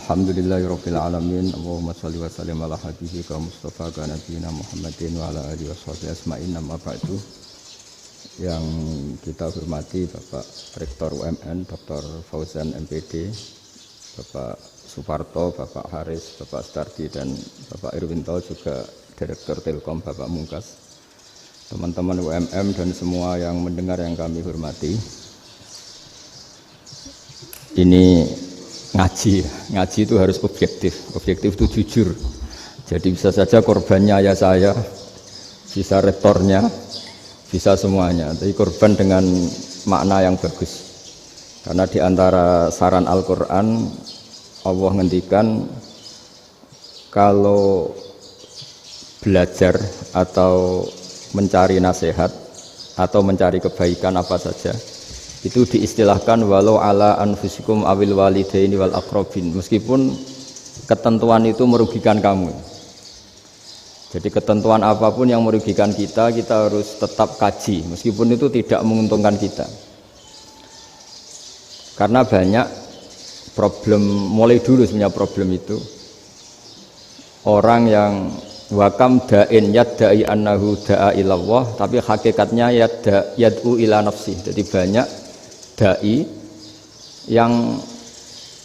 Alhamdulillahirabbil alamin. Allahumma shalli wa sallim ala habibika Mustafa ka nabiyina Muhammadin wa ala alihi washabihi asma'in. Amma ba'du. Yang kita hormati Bapak Rektor UMN Dr. Fauzan MPD, Bapak Suparto, Bapak Haris, Bapak Stardi dan Bapak Irwinto, juga Direktur Telkom Bapak Mungkas, teman-teman UMM dan semua yang mendengar yang kami hormati. Ini ngaji itu harus objektif itu jujur. Jadi bisa saja korbannya ayah saya, bisa rektornya, bisa semuanya. Tapi korban dengan makna yang bagus. Karena di antara saran Al-Quran, Allah ngendikan kalau belajar atau mencari nasihat atau mencari kebaikan apa saja, itu diistilahkan walau ala anfusikum awil walidaini wal aqrabin, meskipun ketentuan itu merugikan kamu. Jadi ketentuan apapun yang merugikan kita harus tetap kaji meskipun itu tidak menguntungkan kita. Karena banyak problem, mulai dulu sebenarnya problem itu orang yang wakam da'in yadda'i annahu da'a ilallah tapi hakikatnya yad'u ila nafsi. Jadi banyak dai yang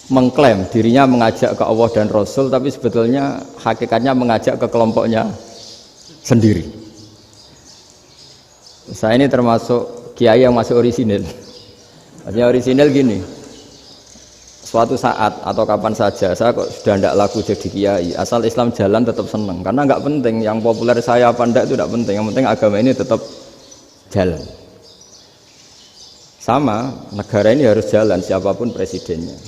mengklaim dirinya mengajak ke Allah dan Rasul, tapi sebetulnya hakikatnya mengajak ke kelompoknya sendiri. Saya ini termasuk kiai yang masih orisinil. Artinya orisinil gini, suatu saat atau kapan saja saya kok sudah tidak laku jadi kiai, asal Islam jalan tetap senang, karena nggak penting yang populer saya apa enggak itu tidak penting, yang penting agama ini tetap jalan. Sama, negara ini harus jalan siapapun presidennya.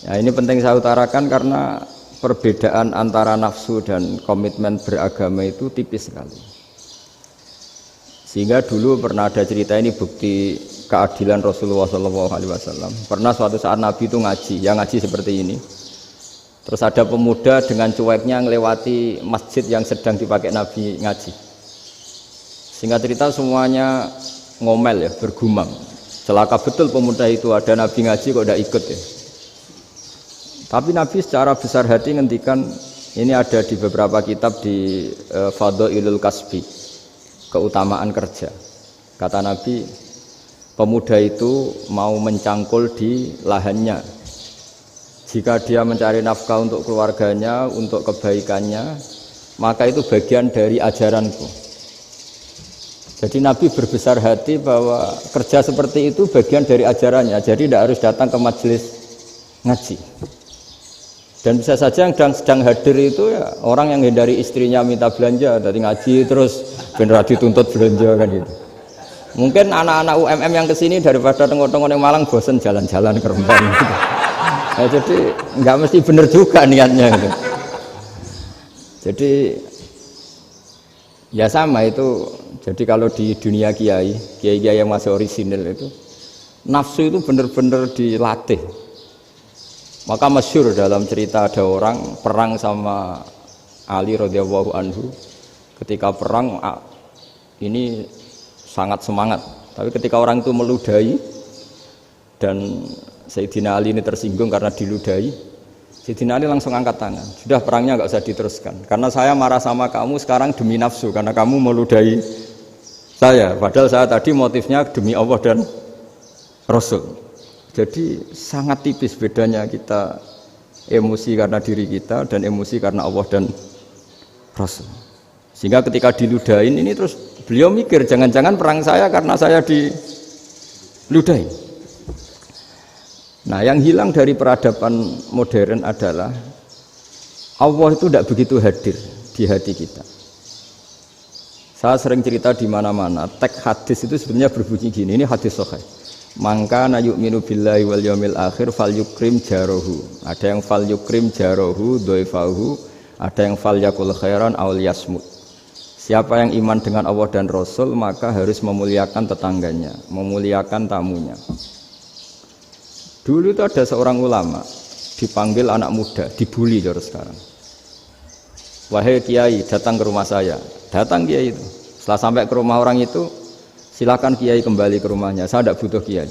Ya, ini penting saya utarakan karena perbedaan antara nafsu dan komitmen beragama itu tipis sekali. Sehingga dulu pernah ada cerita, ini bukti keadilan Rasulullah SAW. Pernah suatu saat Nabi itu ngaji, yang ngaji seperti ini. Terus ada pemuda dengan cueknya ngelewati masjid yang sedang dipakai Nabi ngaji. Singkat cerita semuanya ngomel ya, bergumam. Celaka betul pemuda itu, ada Nabi ngaji kok tidak ikut ya. Tapi Nabi secara besar hati ngendikan, ini ada di beberapa kitab di Fadhailul Kasbi, keutamaan kerja. Kata Nabi, pemuda itu mau mencangkul di lahannya. Jika dia mencari nafkah untuk keluarganya, untuk kebaikannya, maka itu bagian dari ajaranku. Jadi Nabi berbesar hati bahwa kerja seperti itu bagian dari ajarannya. Jadi tidak harus datang ke majelis ngaji. Dan bisa saja yang sedang hadir itu ya orang yang hindari istrinya minta belanja dari ngaji terus benar dituntut belanja kan gitu. Mungkin anak-anak UMM yang kesini daripada tengok-tengok yang Malang bosen jalan-jalan ke Rembang gitu. Nah, jadi nggak mesti benar juga niatnya gitu. Jadi ya sama itu. Jadi kalau di dunia kiai yang masih orisinil itu nafsu itu benar-benar dilatih. Maka masyhur dalam cerita ada orang perang sama Ali radhiyallahu anhu. Ketika perang ini sangat semangat, tapi ketika orang itu meludahi dan Sayyidina Ali ini tersinggung karena diludahi, Sayyidina Ali langsung angkat tangan, sudah perangnya nggak usah diteruskan karena saya marah sama kamu sekarang demi nafsu karena kamu meludahi saya, padahal saya tadi motifnya demi Allah dan Rasul. Jadi sangat tipis bedanya kita emosi karena diri kita dan emosi karena Allah dan Rasul. Sehingga ketika diludahin ini terus beliau mikir jangan-jangan perang saya karena saya diludahi. Nah, yang hilang dari peradaban modern adalah Allah itu tidak begitu hadir di hati kita. Saya sering cerita di mana-mana, teks hadis itu sebenarnya berbunyi gini, ini hadis sahih. Mangka na yu'minu billahi wal yaumil akhir falyukrim jarahu. Ada yang falyukrim jarahu dhaifahu, ada yang falyakul khairan aw liyasmut. Siapa yang iman dengan Allah dan Rasul maka harus memuliakan tetangganya, memuliakan tamunya. Dulu itu ada seorang ulama dipanggil anak muda, dibully terus sekarang. Wahai kiai, datang ke rumah saya. Datang kiai itu. Setelah sampai ke rumah orang itu, silakan kiai kembali ke rumahnya. Saya tidak butuh kiai.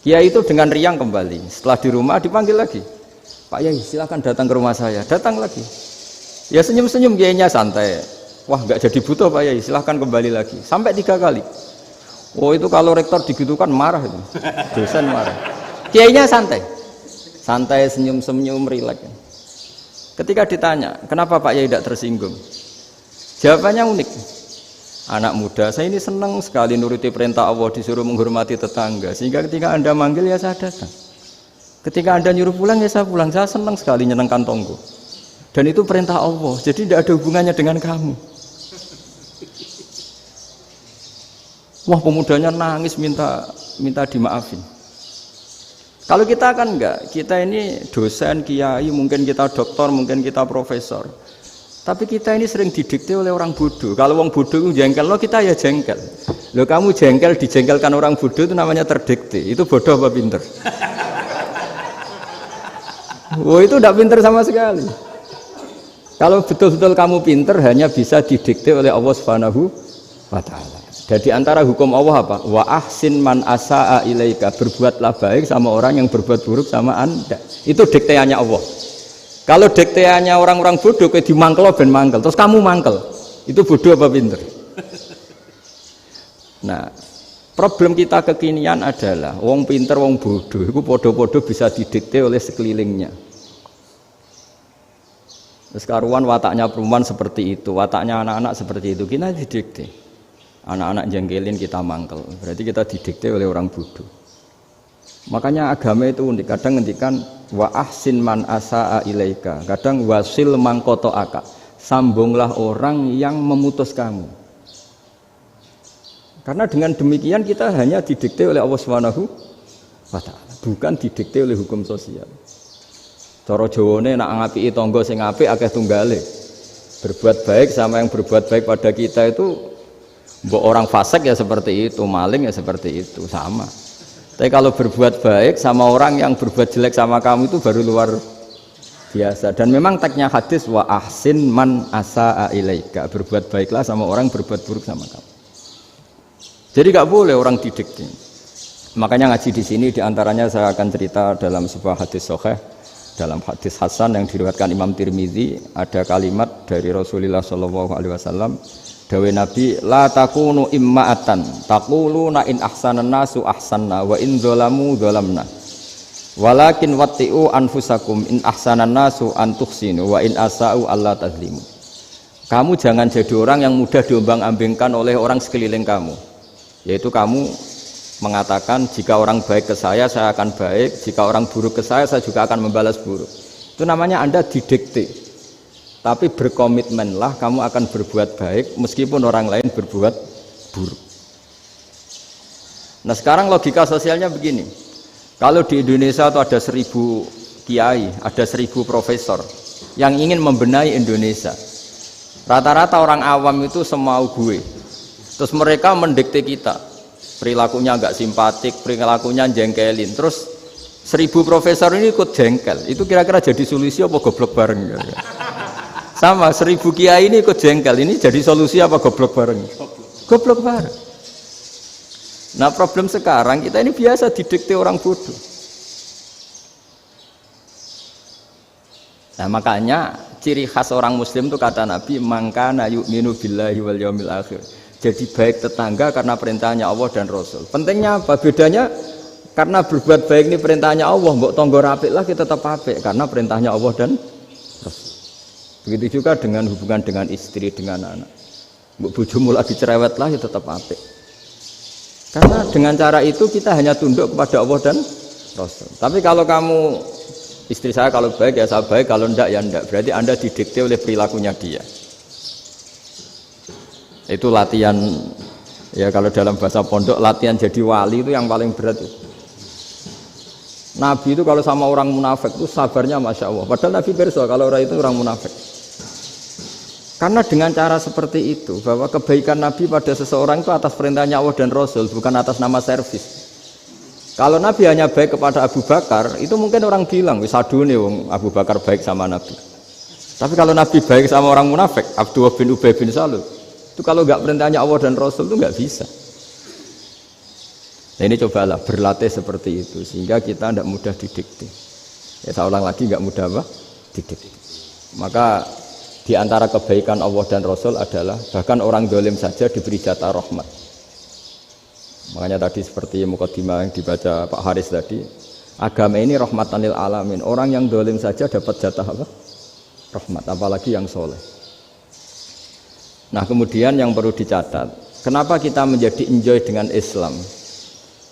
Kiai itu dengan riang kembali. Setelah di rumah dipanggil lagi. Pak Yai silahkan datang ke rumah saya. Datang lagi. Ya senyum-senyum kiainya santai. Wah nggak jadi butuh Pak Yai, silahkan kembali lagi. Sampai 3 kali. Oh itu kalau rektor digitukan marah itu. Dosen marah. Kiainya santai. Santai senyum-senyum rileks. Ketika ditanya, kenapa Pak Yai tidak tersinggung? Jawabannya unik. Anak muda, saya ini senang sekali nuruti perintah Allah, disuruh menghormati tetangga. Sehingga ketika Anda manggil ya saya datang. Ketika Anda nyuruh pulang ya saya pulang. Saya senang sekali nyenangkan tonggo. Dan itu perintah Allah, jadi tidak ada hubungannya dengan kamu. Wah pemudanya nangis minta dimaafin. Kalau kita kan enggak, kita ini dosen, kiai, mungkin kita doktor, mungkin kita profesor. Tapi kita ini sering didikte oleh orang bodoh. Kalau orang bodoh itu jengkel, lo kita ya jengkel. Lo kamu jengkel, dijengkelkan orang bodoh itu namanya terdikte. Itu bodoh apa pinter? Wah itu tidak pinter sama sekali. Kalau betul-betul kamu pinter hanya bisa didikte oleh Allah Subhanahu wa Ta'ala. Jadi antara hukum Allah apa? Wa ahsin man asa'a ilaika, berbuatlah baik sama orang yang berbuat buruk sama Anda. Itu dikteannya Allah. Kalau dikteannya orang-orang bodoh kayak dimangkel ben mangkel, terus kamu mangkel. Itu bodoh apa pinter? Nah, problem kita kekinian adalah wong pinter, wong bodoh itu podo-podo bisa didikte oleh sekelilingnya. Terus karuan wataknya perempuan seperti itu, wataknya anak-anak seperti itu, kita didikte. Anak-anak jengkelin kita mangkel, berarti kita didikte oleh orang bodoh. Makanya agama itu unik, kadang ngendikan wa ahsin man asa'a ilaika, kadang wasil man qata'aka, sambunglah orang yang memutus kamu. Karena dengan demikian kita hanya didikte oleh Allah Subhanahu wa Ta'ala, bukan didikte oleh hukum sosial. Cara Jawane nak ngapiki tangga sing apik akeh tunggale. Berbuat baik sama yang berbuat baik pada kita itu, mbok orang fasik ya seperti itu, maling ya seperti itu, sama. Tapi kalau berbuat baik sama orang yang berbuat jelek sama kamu itu baru luar biasa. Dan memang teksnya hadis wa ahsin man asa'a ilaika, berbuat baiklah sama orang berbuat buruk sama kamu. Jadi nggak boleh orang didikte. Makanya ngaji di sini diantaranya saya akan cerita dalam sebuah hadis sahih, dalam hadis hasan yang diriwayatkan Imam Tirmizi, ada kalimat dari Rasulullah SAW. Dawe Nabi, la takunu imma'atan taquluna in ahsanan nasu ahsanna wa in zalamu zalamna walakin watti'u anfusakum in ahsanan nasu an tuhsinu wa in asa'u alla tazlimu. Kamu jangan jadi orang yang mudah diombang-ambingkan oleh orang sekeliling kamu, yaitu kamu mengatakan jika orang baik ke saya akan baik, jika orang buruk ke saya juga akan membalas buruk. Itu namanya Anda didikte. Tapi berkomitmenlah kamu akan berbuat baik meskipun orang lain berbuat buruk. Nah sekarang logika sosialnya begini, kalau di Indonesia itu ada 1000 kiai, ada 1000 profesor yang ingin membenahi Indonesia, rata-rata orang awam itu semau gue, terus mereka mendikte kita, perilakunya nggak simpatik, perilakunya jengkelin, terus 1000 profesor ini ikut jengkel, itu kira-kira jadi solusi apa goblok bareng? Sama 1000 kiai ini ikut jengkel, ini jadi solusi apa goblok bareng? Goblok bareng. Nah problem sekarang kita ini biasa didikte orang bodoh. Nah makanya ciri khas orang muslim itu kata Nabi, mangkana yu'minu billahi wal yaumil akhir. Jadi baik tetangga karena perintahnya Allah dan Rasul. Pentingnya apa? Bedanya karena berbuat baik ini perintahnya Allah, mbok tonggo apik lah kita tetap apik karena perintahnya Allah dan Rasul. Begitu juga dengan hubungan dengan istri, dengan anak. Mbok bojomu lagi cerewet lah ya tetap apik. Karena dengan cara itu kita hanya tunduk kepada Allah dan Rasul. Tapi kalau kamu, istri saya kalau baik ya saya baik, kalau enggak ya enggak. Berarti Anda didikte oleh perilakunya dia. Itu latihan, ya kalau dalam bahasa pondok latihan jadi wali itu yang paling berat itu. Nabi itu kalau sama orang munafik itu sabarnya Masya Allah. Padahal Nabi berso kalau orang itu orang munafik. Karena dengan cara seperti itu, bahwa kebaikan Nabi pada seseorang itu atas perintahnya Allah dan Rasul, bukan atas nama servis. Kalau Nabi hanya baik kepada Abu Bakar, itu mungkin orang bilang, wisadune wong Abu Bakar baik sama Nabi. Tapi kalau Nabi baik sama orang munafik, Abdullah bin Ubay bin Salul, itu kalau nggak perintahnya Allah dan Rasul itu nggak bisa. Nah ini cobalah berlatih seperti itu, sehingga kita tidak mudah didikte. Ya saya ulang lagi nggak mudah apa? Didikte. Maka di antara kebaikan Allah dan Rasul adalah bahkan orang dolim saja diberi jatah rahmat. Makanya tadi seperti mukadimah yang dibaca Pak Haris tadi, agama ini rahmatan lil alamin. Orang yang dolim saja dapat jatah apa? Rahmat, apalagi yang soleh. Nah kemudian yang perlu dicatat, kenapa kita menjadi enjoy dengan Islam?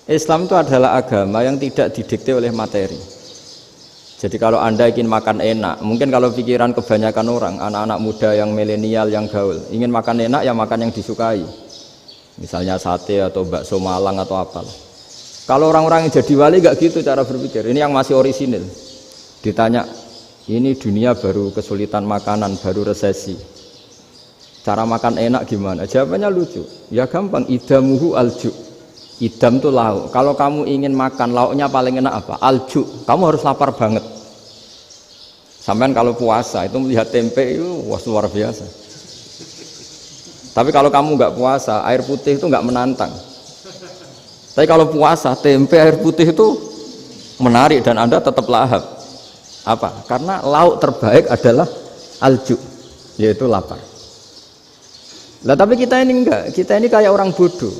Islam itu adalah agama yang tidak didikte oleh materi. Jadi kalau Anda ingin makan enak, mungkin kalau pikiran kebanyakan orang, anak-anak muda yang milenial, yang gaul, ingin makan enak ya makan yang disukai. Misalnya sate atau bakso Malang atau apalah. Kalau orang-orang yang jadi wali gak gitu cara berpikir. Ini yang masih orisinil. Ditanya, ini dunia baru kesulitan makanan, baru resesi. Cara makan enak gimana? Jawabannya lucu. Ya gampang, idamuhu alju. Idam itu lauk. Kalau kamu ingin makan lauknya paling enak apa? Alju. Kamu harus lapar banget. Sampai kalau puasa itu melihat tempe itu wah luar biasa. Tapi kalau kamu nggak puasa, air putih itu nggak menantang. Tapi kalau puasa, tempe air putih itu menarik dan Anda tetap lahap. Apa? Karena lauk terbaik adalah alju, yaitu lapar. Lah tapi kita ini enggak, kita ini kayak orang bodoh.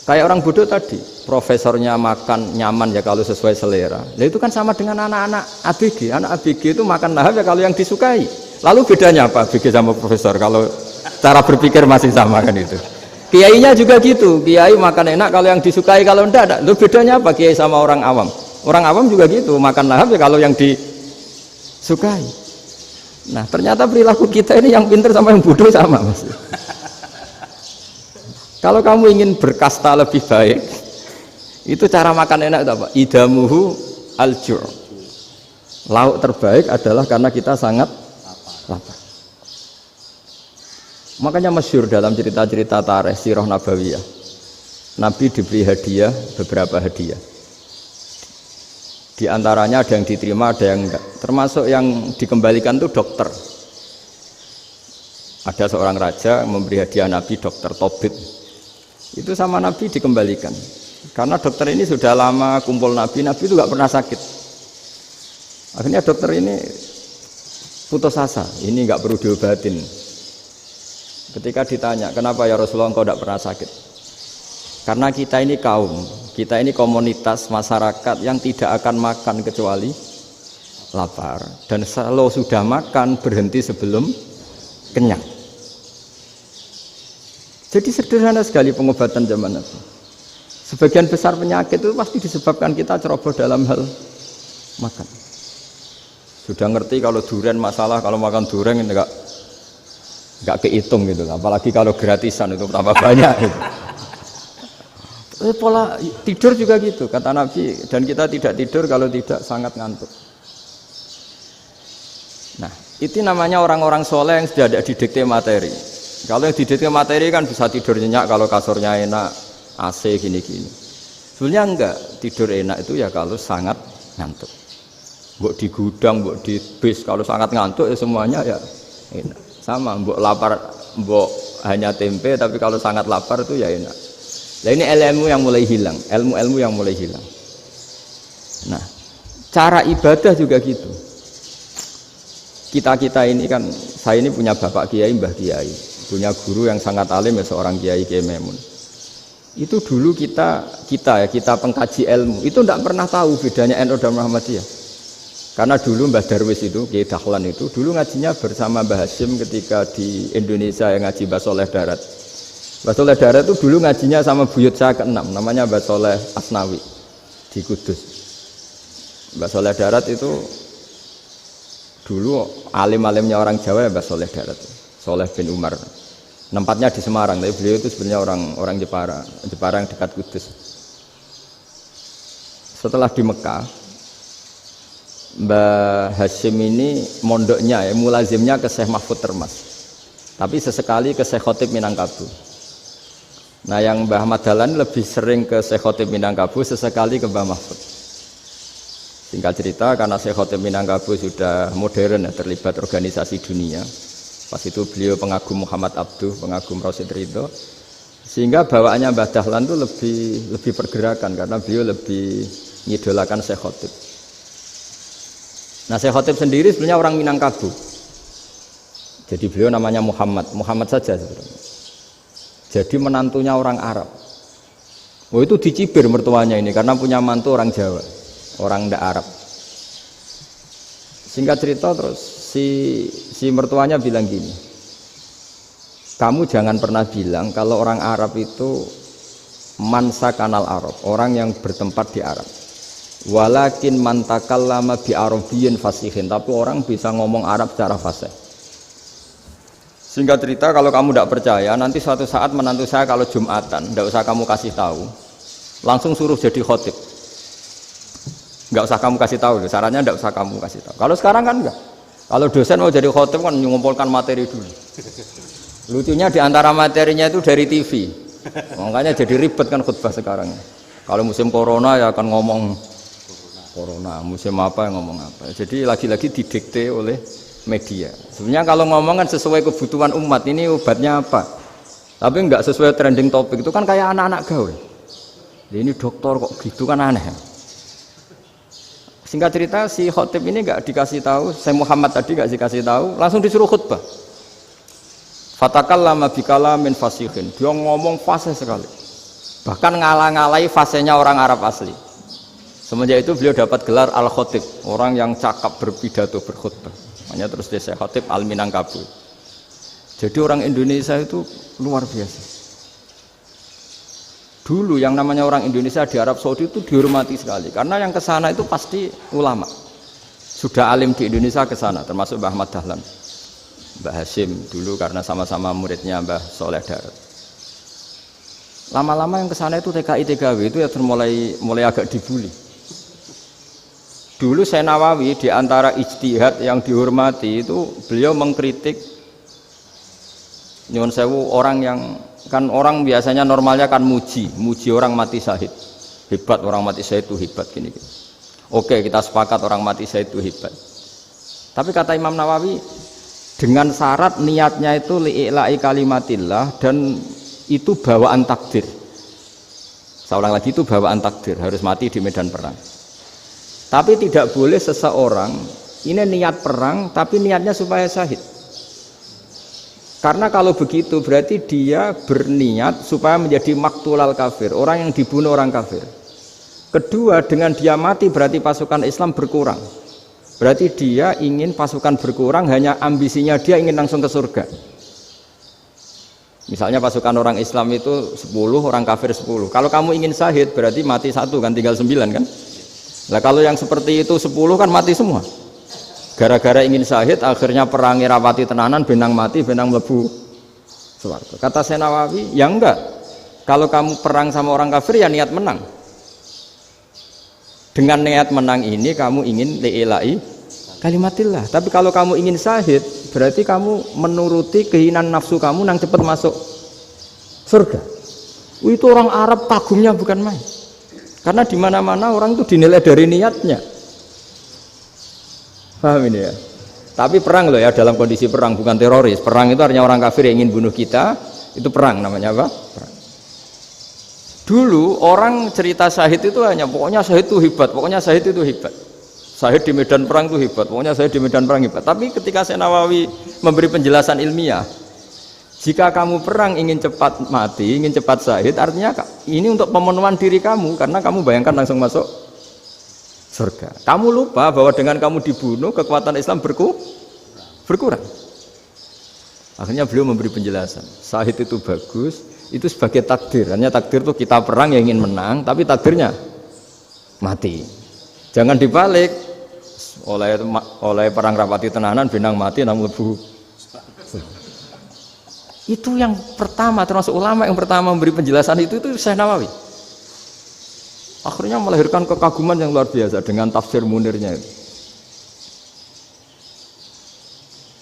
Kayak orang bodoh tadi, profesornya makan nyaman ya kalau sesuai selera. Lah itu kan sama dengan anak-anak ABG. Anak ABG itu makan lahap ya kalau yang disukai. Lalu bedanya apa ABG sama profesor? Kalau cara berpikir masih sama kan itu. Kiainya juga gitu. Kiai makan enak kalau yang disukai, kalau enggak. Lalu bedanya apa kiai sama orang awam? Orang awam juga gitu, makan lahap ya kalau yang disukai. Nah ternyata perilaku kita ini yang pintar sama yang bodoh sama mas. Kalau kamu ingin berkasta lebih baik, itu cara makan enak itu apa? Idamuhu aljur. Lauk terbaik adalah karena kita sangat lapar. Makanya masyhur dalam cerita-cerita tarikh sirah nabawiyah, Nabi diberi hadiah, beberapa hadiah. Di antaranya ada yang diterima, ada yang enggak. Termasuk yang dikembalikan itu dokter. Ada seorang raja memberi hadiah Nabi dokter Tobit. Itu sama Nabi dikembalikan. Karena dokter ini sudah lama kumpul Nabi itu enggak pernah sakit. Akhirnya dokter ini putus asa, ini enggak perlu diobatin. Ketika ditanya, kenapa ya Rasulullah engkau tidak pernah sakit? Karena kita ini kaum, kita ini komunitas masyarakat yang tidak akan makan kecuali lapar. Dan kalau sudah makan, berhenti sebelum kenyang. Jadi sederhana sekali pengobatan zaman Nabi. Sebagian besar penyakit itu pasti disebabkan kita ceroboh dalam hal makan. Sudah ngerti kalau durian masalah, kalau makan durian enggak kehitung gitu, apalagi kalau gratisan itu tambah banyak gitu. Pola tidur juga gitu kata Nabi, dan kita tidak tidur kalau tidak sangat ngantuk. Nah itu namanya orang-orang soleh yang sudah ada didikte materi. Kalau yang didikte materi kan bisa tidur nyenyak kalau kasurnya enak, AC gini-gini. Sebenarnya enggak, tidur enak itu ya kalau sangat ngantuk. Mbok di gudang, mbok di bis, kalau sangat ngantuk ya semuanya ya enak. Sama, mbok lapar, mbok hanya tempe, tapi kalau sangat lapar itu ya enak. Nah ini ilmu yang mulai hilang, ilmu-ilmu yang mulai hilang. Nah, cara ibadah juga gitu. Kita ini kan, saya ini punya bapak kiai, mbah kiai, punya guru yang sangat alim ya seorang kiai Memun. Itu dulu kita pengkaji ilmu, itu tidak pernah tahu bedanya NU dan Muhammadiyah. Karena dulu Mbah Darwis itu, Kiai Dahlan itu, dulu ngajinya bersama Mbah Hasyim ketika di Indonesia yang ngaji Mbah Soleh Darat. Mbah Soleh Darat itu dulu ngajinya sama buyut saya ke-6, namanya Mbah Soleh Asnawi di Kudus. Mbah Soleh Darat itu dulu alim-alimnya orang Jawa ya Mbah Soleh Darat, Soleh bin Umar. Tempatnya di Semarang, tapi beliau itu sebenarnya orang Jepara yang dekat Kudus. Setelah di Mekah, Mbah Hasyim ini mondoknya ya, mulazimnya ke Syekh Mahfud Termas. Tapi sesekali ke Syekh Khotib Minangkabau. Nah yang Mbah Ahmad Dahlan lebih sering ke Syekh Khotib Minangkabau, sesekali ke Mbah Mahfud. Singkat cerita, karena Syekh Khotib Minangkabau sudah modern ya, terlibat organisasi dunia. Pas itu beliau pengagum Muhammad Abduh, pengagum Rasid Ridho. Sehingga bawaannya Mbah Dahlan itu lebih pergerakan karena beliau lebih ngidolakan Syekh Khotib. Nah, Syekh Khatib sendiri sebenarnya orang Minangkabau. Jadi beliau namanya Muhammad saja sebenarnya. Jadi menantunya orang Arab. Oh, itu dicibir mertuanya ini karena punya mantu orang Jawa, orang ndak Arab. Singkat cerita terus si mertuanya bilang gini, kamu jangan pernah bilang kalau orang Arab itu mansa kanal Arab, orang yang bertempat di Arab. Walakin man takallama bi arabiyyin fasihin, tapi orang bisa ngomong Arab secara fasih. Singkat cerita, kalau kamu tidak percaya, nanti suatu saat menantu saya kalau Jumatan, tidak usah kamu kasih tahu, langsung suruh jadi khotib. Nggak usah kamu kasih tahu, sarannya tidak usah kamu kasih tahu. Kalau sekarang kan enggak. Kalau dosen mau jadi khotib kan mengumpulkan materi dulu. Lucunya di antara materinya itu dari TV, makanya jadi ribet kan khutbah sekarang. Kalau musim corona ya akan ngomong corona, musim apa yang ngomong apa. Jadi lagi-lagi didikte oleh media. Sebenarnya kalau ngomong kan sesuai kebutuhan umat, ini obatnya apa. Tapi enggak sesuai trending topik, itu kan kayak anak-anak gaul. Ini dokter kok gitu kan aneh. Singkat cerita si khotib ini enggak dikasih tahu, saya Muhammad tadi enggak dikasih tahu, langsung disuruh khutbah. Fatakallama bikalamin fasihin. Dia ngomong fasih sekali. Bahkan ngalah-ngalahi fasihnya orang Arab asli. Semenjak itu beliau dapat gelar Al-Khotib, orang yang cakap berpidato berkhutbah. Makanya terus dia Syekh Khatib Al-Minangkabau. Jadi orang Indonesia itu luar biasa. Dulu yang namanya orang Indonesia di Arab Saudi itu dihormati sekali, karena yang ke sana itu pasti ulama. Sudah alim di Indonesia ke sana, termasuk Mbah Ahmad Dahlan, Mbah Hasyim dulu karena sama-sama muridnya Mbah Soleh Darat. Lama-lama yang ke sana itu TKI TKW itu ya mulai agak dibully. Dulu Syekh Nawawi di antara ijtihad yang dihormati itu beliau mengkritik nyuwun sewu orang yang kan orang biasanya normalnya kan muji orang mati syahid. Hebat orang mati syahid itu hebat gini. Oke, kita sepakat orang mati syahid itu hebat. Tapi kata Imam Nawawi dengan syarat niatnya itu li'ila'i kalimatillah dan itu bawaan takdir. Saya ulang lagi, itu bawaan takdir, harus mati di medan perang. Tapi tidak boleh seseorang ini niat perang tapi niatnya supaya syahid. Karena kalau begitu berarti dia berniat supaya menjadi maktulal kafir, orang yang dibunuh orang kafir. Kedua, dengan dia mati berarti pasukan Islam berkurang. Berarti dia ingin pasukan berkurang, hanya ambisinya dia ingin langsung ke surga. Misalnya pasukan orang Islam itu 10, orang kafir 10. Kalau kamu ingin syahid berarti mati 1 kan, tinggal 9 kan. Nah kalau yang seperti itu 10 kan mati semua. Gara-gara ingin syahid akhirnya perangi rapati tenanan, benang mati, benang mlebu swarga. Kata Syekh Nawawi, ya enggak. Kalau kamu perang sama orang kafir ya niat menang. Dengan niat menang ini kamu ingin li'ila'i kalimatillah. Tapi kalau kamu ingin syahid berarti kamu menuruti keinginan nafsu kamu nang cepat masuk surga. Itu orang Arab kagumnya bukan main. Karena di mana-mana orang itu dinilai dari niatnya. Paham ini ya? Tapi perang loh ya, dalam kondisi perang, bukan teroris. Perang itu artinya orang kafir yang ingin bunuh kita, itu perang namanya apa? Perang. Dulu orang cerita syahid itu hanya pokoknya syahid itu hebat, pokoknya syahid itu hebat. Syahid di medan perang itu hebat, pokoknya syahid di medan perang hebat. Tapi ketika Syekh Nawawi memberi penjelasan ilmiah, jika kamu perang ingin cepat mati, ingin cepat syahid, artinya ini untuk pemenuhan diri kamu, karena kamu bayangkan langsung masuk surga. Kamu lupa bahwa dengan kamu dibunuh, kekuatan Islam berkurang. Akhirnya beliau memberi penjelasan, syahid itu bagus, itu sebagai takdir. Hanya takdir itu kita perang yang ingin menang, tapi takdirnya mati. Jangan dibalik, oleh perang rapati tenanan, benang mati, namun lebu. Itu yang pertama, termasuk ulama yang pertama memberi penjelasan itu Syekh Nawawi. Akhirnya melahirkan kekaguman yang luar biasa dengan tafsir Munirnya itu.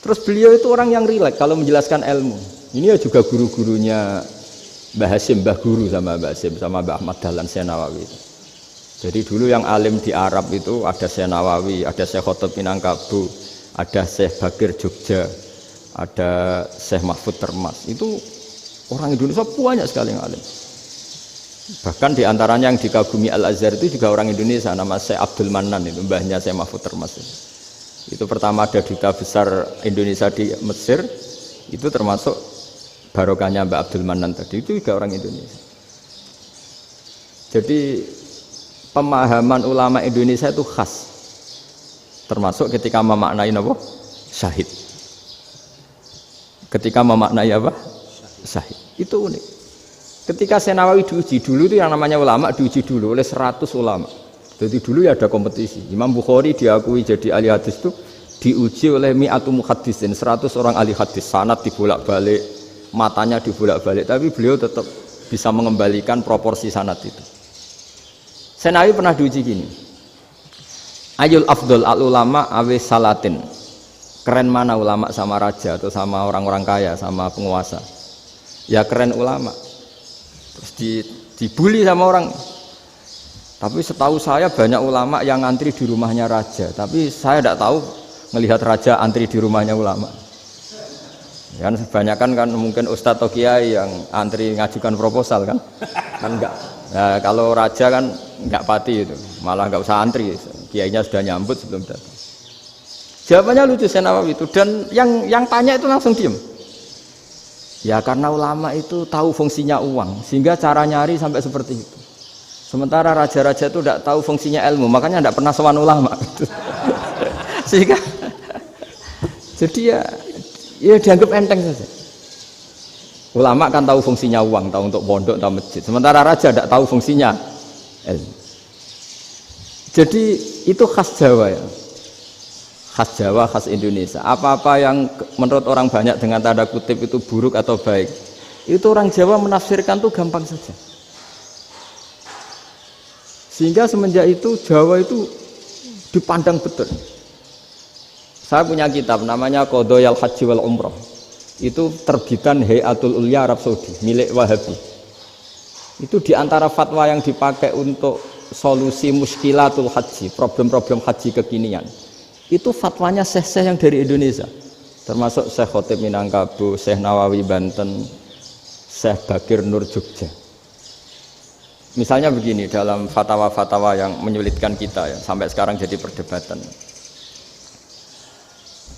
Terus beliau itu orang yang rileks kalau menjelaskan ilmu. Ini ya juga guru-gurunya Mbah Hasyim, Mbah Guru sama Mbah Hasyim sama Mbah Ahmad Dahlan Syekh Nawawi. Jadi dulu yang alim di Arab itu ada Syekh Nawawi, ada Syekh Khatib Minangkabau, ada Syekh Bakir Jogja, ada Syekh Mahfud Termas. Itu orang Indonesia banyak sekali yang alim. Bahkan diantaranya yang dikagumi Al-Azhar itu juga orang Indonesia, nama Syekh Abdul Manan itu, mbahnya Syekh Mahfud Termas itu. Itu pertama ada duta besar Indonesia di Mesir, itu termasuk barokahnya Mbak Abdul Manan tadi, itu juga orang Indonesia. Jadi pemahaman ulama Indonesia itu khas, termasuk ketika memaknai apa? Syahid. Ketika memaknai apa? Syahid. Itu unik. Ketika Senawawi diuji dulu itu yang namanya ulama diuji dulu oleh 100 ulama. Jadi dulu ya ada kompetisi. Imam Bukhari diakui jadi ahli hadis itu diuji oleh mi'atu muhaddisin, 100 orang ahli hadis, sanad dibolak-balik, matanya dibolak-balik, tapi beliau tetap bisa mengembalikan proporsi sanad itu. Senawi pernah diuji gini. Ayul afdol al ulama awe salatin. Keren mana ulama sama raja atau sama orang-orang kaya, sama penguasa? Ya keren ulama. Terus dibully sama orang. Tapi setahu saya banyak ulama yang antri di rumahnya raja, tapi saya tidak tahu melihat raja antri di rumahnya ulama. Kan kebanyakan kan mungkin ustadz atau kiai yang antri ngajukan proposal kan enggak. Nah, kalau raja kan enggak pati itu, malah enggak usah antri, kiainya sudah nyambut sebelum datang. Jawabannya lucu Senawawi itu, dan yang tanya itu langsung diem. Ya karena ulama itu tahu fungsinya uang, sehingga cara nyari sampai seperti itu. Sementara raja-raja itu tidak tahu fungsinya ilmu, makanya tidak pernah sowan ulama. Sehingga jadi ya dianggap enteng saja. Ulama kan tahu fungsinya uang, tahu untuk pondok, tahu masjid. Sementara raja tidak tahu fungsinya ilmu. Jadi itu khas Jawa ya. Khas Jawa, khas Indonesia. Apa-apa yang menurut orang banyak dengan tanda kutip itu buruk atau baik, itu orang Jawa menafsirkan tuh gampang saja. Sehingga semenjak itu Jawa itu dipandang betul. Saya punya kitab namanya Qadhayal Haji wal Umrah. Itu terbitan Hayatul Ulya Arab Saudi, milik Wahabi. Itu diantara fatwa yang dipakai untuk solusi muskilatul haji, problem-problem haji kekinian. Itu fatwanya syekh-syekh yang dari Indonesia. Termasuk Syekh Khotib Minangkabau, Syekh Nawawi Banten, Syekh Bakir Nur Jogja. Misalnya begini, dalam fatwa-fatwa yang menyulitkan kita ya, sampai sekarang jadi perdebatan.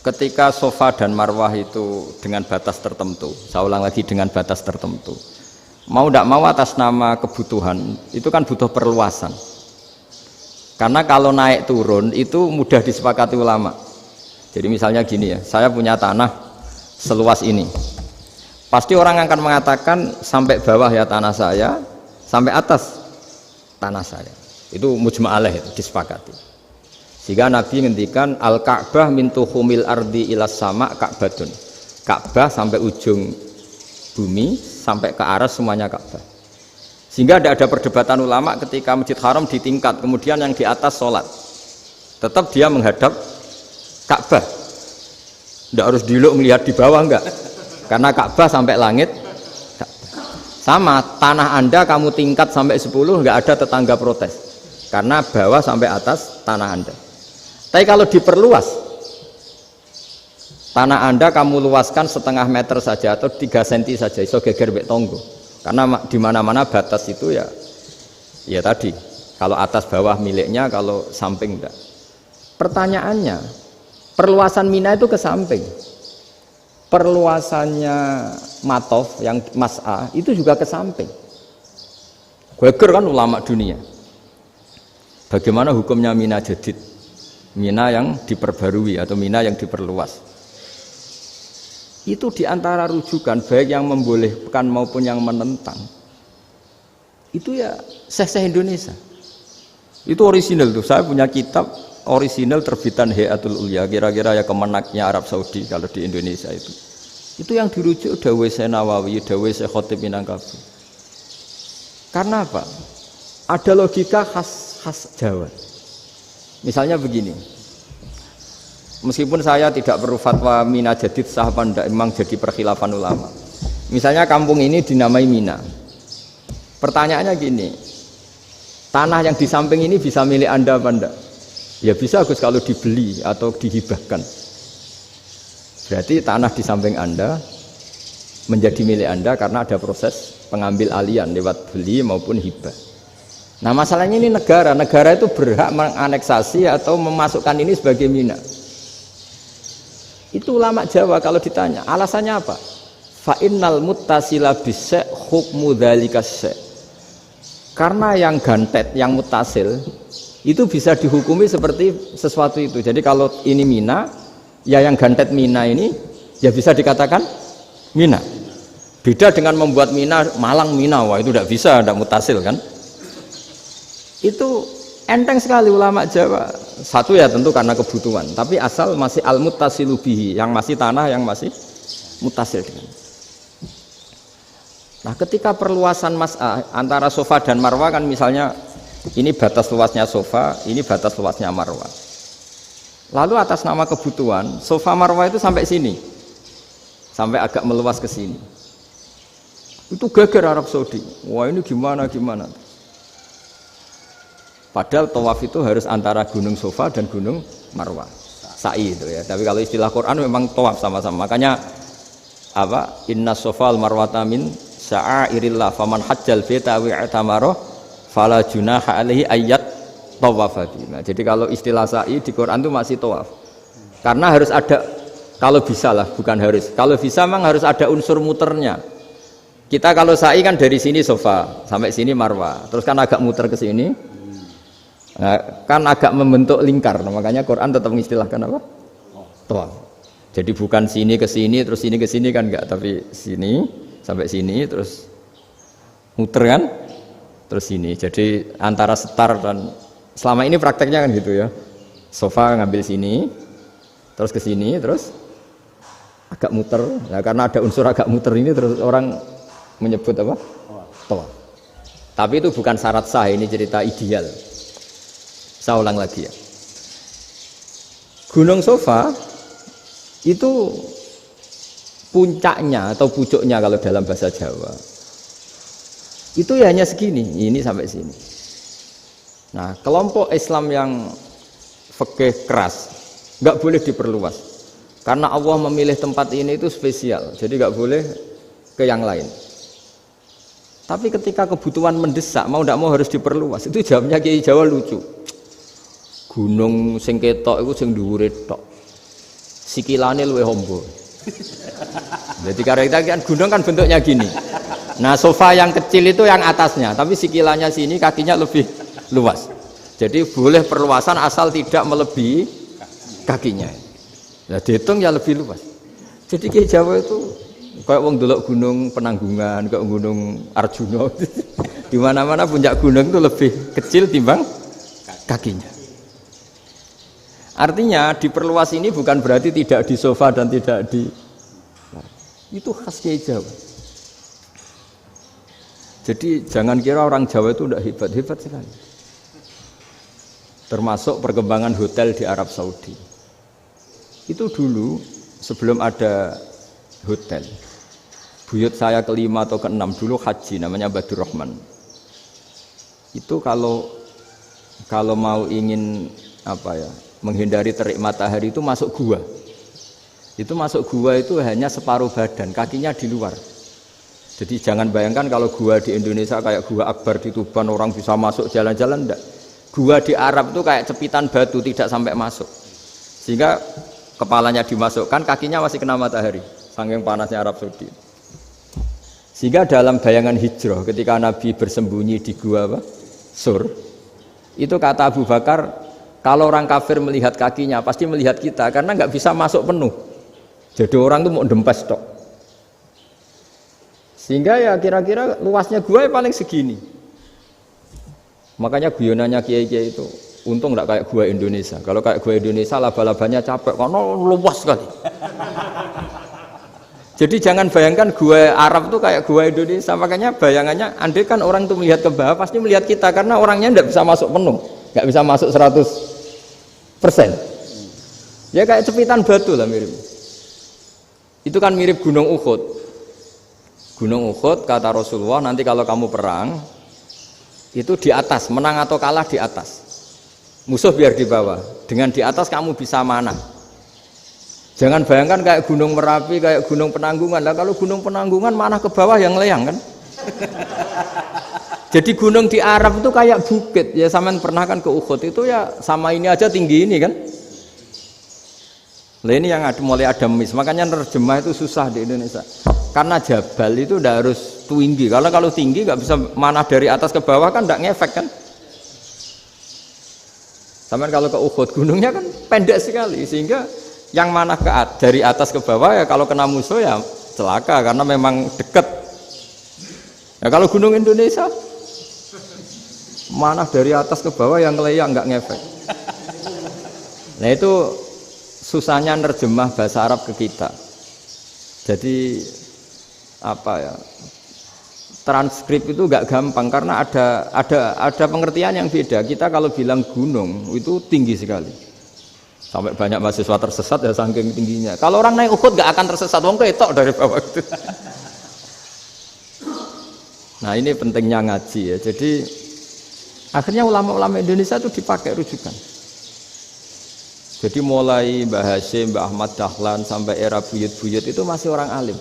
Ketika Safa dan Marwah itu dengan batas tertentu, saya ulang lagi dengan batas tertentu, mau tidak mau atas nama kebutuhan, itu kan butuh perluasan. Karena kalau naik turun itu mudah disepakati ulama. Jadi misalnya gini ya, saya punya tanah seluas ini. Pasti orang akan mengatakan sampai bawah ya tanah saya, sampai atas tanah saya. Itu mujma' alaih, itu disepakati. Sehingga Nabi ngendikan al-Ka'bah min tuhumil ardi ilas sama Ka'batun. Ka'bah sampai ujung bumi sampai ke aras semuanya Ka'bah. Sehingga tidak ada perdebatan ulama ketika Masjid Haram di tingkat, kemudian yang di atas sholat. Tetap dia menghadap Ka'bah. Tidak harus diluk melihat di bawah enggak. Karena Ka'bah sampai langit. Sama, tanah Anda kamu tingkat sampai 10, nggak ada tetangga protes. Karena bawah sampai atas tanah Anda. Tapi kalau diperluas, tanah Anda kamu luaskan setengah meter saja atau 3 cm saja, iso geger mbek tonggo. Karena di mana-mana batas itu ya tadi, kalau atas bawah miliknya, kalau samping enggak. Pertanyaannya, perluasan Mina itu ke samping. Perluasannya Matof yang Mas'a itu juga ke samping. Geger kan ulama dunia. Bagaimana hukumnya Mina Jadid? Mina yang diperbarui atau Mina yang diperluas. Itu diantara rujukan baik yang membolehkan maupun yang menentang. Itu ya syekh-syekh Indonesia. Itu orisinal tuh. Saya punya kitab orisinal terbitan Hayatul Ulya, kira-kira ya kemenaknya Arab Saudi kalau di Indonesia itu yang dirujuk dawuh Syekh Nawawi, dawuh Syekh Khotib Minangkabau. Karena apa? Ada logika khas Jawa. Misalnya begini, meskipun saya tidak perlu fatwa Mina Jadid sah apa enggak, memang jadi perkhilafan ulama. Misalnya kampung ini dinamai Mina. Pertanyaannya gini, tanah yang di samping ini bisa milik Anda apa enggak? Ya bisa Gus kalau dibeli atau dihibahkan. Berarti tanah di samping Anda menjadi milik Anda karena ada proses pengambil alian lewat beli maupun hibah. Nah masalahnya ini negara itu berhak menganeksasi atau memasukkan ini sebagai Mina. Itu ulama Jawa kalau ditanya, alasannya apa? Fa innal muttasila bis-sa' hukmu dzalika sa'. Karena yang gantet, yang mutasil itu bisa dihukumi seperti sesuatu itu. Jadi kalau ini mina, ya yang gantet mina ini ya bisa dikatakan mina. Beda dengan membuat mina Malang mina, wah itu tidak bisa, tidak mutasil kan? Itu enteng sekali ulama Jawa. Satu ya tentu karena kebutuhan, tapi asal masih al-muttasilu bihi, yang masih tanah yang masih mutasil dengan. Nah, ketika perluasan antara sofa dan marwah kan misalnya ini batas luasnya sofa, ini batas luasnya marwah. Lalu atas nama kebutuhan, sofa marwah itu sampai sini. Sampai agak meluas ke sini. Itu geger Arab Saudi. Wah, ini gimana? Padahal tawaf itu harus antara gunung Sofa dan gunung Marwah. Sa'i itu ya. Tapi kalau istilah Quran memang tawaf sama-sama. Makanya apa? Inna Sofa al-Marwata min sya'airillah faman hajjal baita wa i'tamara fala junaha alaihi ayyat tawafa bima. Jadi kalau istilah sa'i di Quran itu masih tawaf. Karena harus ada, kalau bisa lah, bukan harus. Kalau bisa memang harus ada unsur muternya. Kita kalau sa'i kan dari sini Sofa sampai sini Marwah. Terus kan agak muter ke sini. Nah, kan agak membentuk lingkar, nah, makanya Quran tetap mengistilahkan apa? Tawaf. Jadi bukan sini ke sini terus sini ke sini kan enggak, tapi sini sampai sini terus muter kan, terus sini. Jadi antara setar dan selama ini prakteknya kan gitu ya. Sofa ngambil sini, terus ke sini, terus agak muter. Nah, karena ada unsur agak muter ini terus orang menyebut apa? Tawaf. Tapi itu bukan syarat sah, ini cerita ideal. Saya ulang lagi ya. Gunung Sofa itu puncaknya atau pucuknya kalau dalam bahasa Jawa itu ya hanya segini, ini sampai sini. Nah, kelompok Islam yang fikih keras nggak boleh diperluas karena Allah memilih tempat ini itu spesial, jadi nggak boleh ke yang lain. Tapi ketika kebutuhan mendesak, mau tidak mau harus diperluas. Itu jawabnya Kiai Jawa lucu. Gunung sing ketok iku sing dhuwure tok. Sikilane luwih hombo. Jadi karena kita kan gunung kan bentuknya gini. Nah, sofa yang kecil itu yang atasnya, tapi sikilannya sini kakinya lebih luas. Jadi boleh perluasan asal tidak melebihi kakinya. Nah, dihitung ya lebih luas. Jadi Kiai Jawa itu kayak wong delok gunung Penanggungan, kayak gunung Arjuna. Di mana-mana puncak gunung itu lebih kecil timbang kakinya. Artinya diperluas ini bukan berarti tidak di sofa dan tidak di, itu khas Kiai Jawa. Jadi jangan kira orang Jawa itu tidak hebat sekali. Termasuk perkembangan hotel di Arab Saudi. Itu dulu sebelum ada hotel, buyut saya kelima atau keenam dulu haji, namanya Badur Rahman. Itu kalau mau ingin apa ya, menghindari terik matahari itu masuk gua. Itu masuk gua itu hanya separuh badan, kakinya di luar. Jadi jangan bayangkan kalau gua di Indonesia kayak gua Akbar di Tuban orang bisa masuk jalan-jalan, enggak. Gua di Arab itu kayak cepitan batu, tidak sampai masuk. Sehingga kepalanya dimasukkan, kakinya masih kena matahari, saking panasnya Arab Saudi. Sehingga dalam bayangan hijrah ketika Nabi bersembunyi di gua apa? Sur. Itu kata Abu Bakar, kalau orang kafir melihat kakinya pasti melihat kita karena nggak bisa masuk penuh. Jadi orang itu mau dempes tok. Sehingga ya kira-kira luasnya gua paling segini. Makanya guyonannya kiai-kiai itu untung nggak kayak gua Indonesia. Kalau kayak gua Indonesia laba-labanya capek karena luas sekali. Jadi jangan bayangkan gua Arab tuh kayak gua Indonesia. Makanya bayangannya andai kan orang itu melihat ke bawah pasti melihat kita karena orangnya nggak bisa masuk penuh, nggak bisa masuk 100%. Ya kayak cepitan batu lah mirip. Itu kan mirip Gunung Uhud. Gunung Uhud kata Rasulullah, nanti kalau kamu perang itu di atas, menang atau kalah di atas. Musuh biar di bawah. Dengan di atas kamu bisa manah. Jangan bayangkan kayak Gunung Merapi, kayak Gunung Penanggungan. Lah kalau Gunung Penanggungan manah ke bawah yang leyang kan. Jadi gunung di Arab itu kayak bukit. Ya sampean pernah kan ke Uhud itu ya sama ini aja tinggi ini kan. Lah ini yang mulai ada mis, makanya nerjemah itu susah di Indonesia. Karena jabal itu tidak harus tinggi. Kalau tinggi nggak bisa manah dari atas ke bawah kan nggak ngefek kan. Sama kalau ke Uhud gunungnya kan pendek sekali sehingga yang manah dari atas ke bawah ya kalau kena musuh ya celaka karena memang dekat. Ya kalau gunung Indonesia manah dari atas ke bawah yang keleyang nggak ngefek. Nah itu susahnya nerjemah bahasa Arab ke kita. Jadi apa ya? Transkrip itu nggak gampang karena ada pengertian yang beda. Kita kalau bilang gunung itu tinggi sekali. Sampai banyak mahasiswa tersesat ya saking tingginya. Kalau orang naik Uhud nggak akan tersesat, wong ketok dari bawah itu. Nah ini pentingnya ngaji ya. Jadi akhirnya ulama-ulama Indonesia itu dipakai rujukan. Jadi mulai Mbah Hasyim, Mbah Ahmad Dahlan sampai era buyut-buyut itu masih orang alim.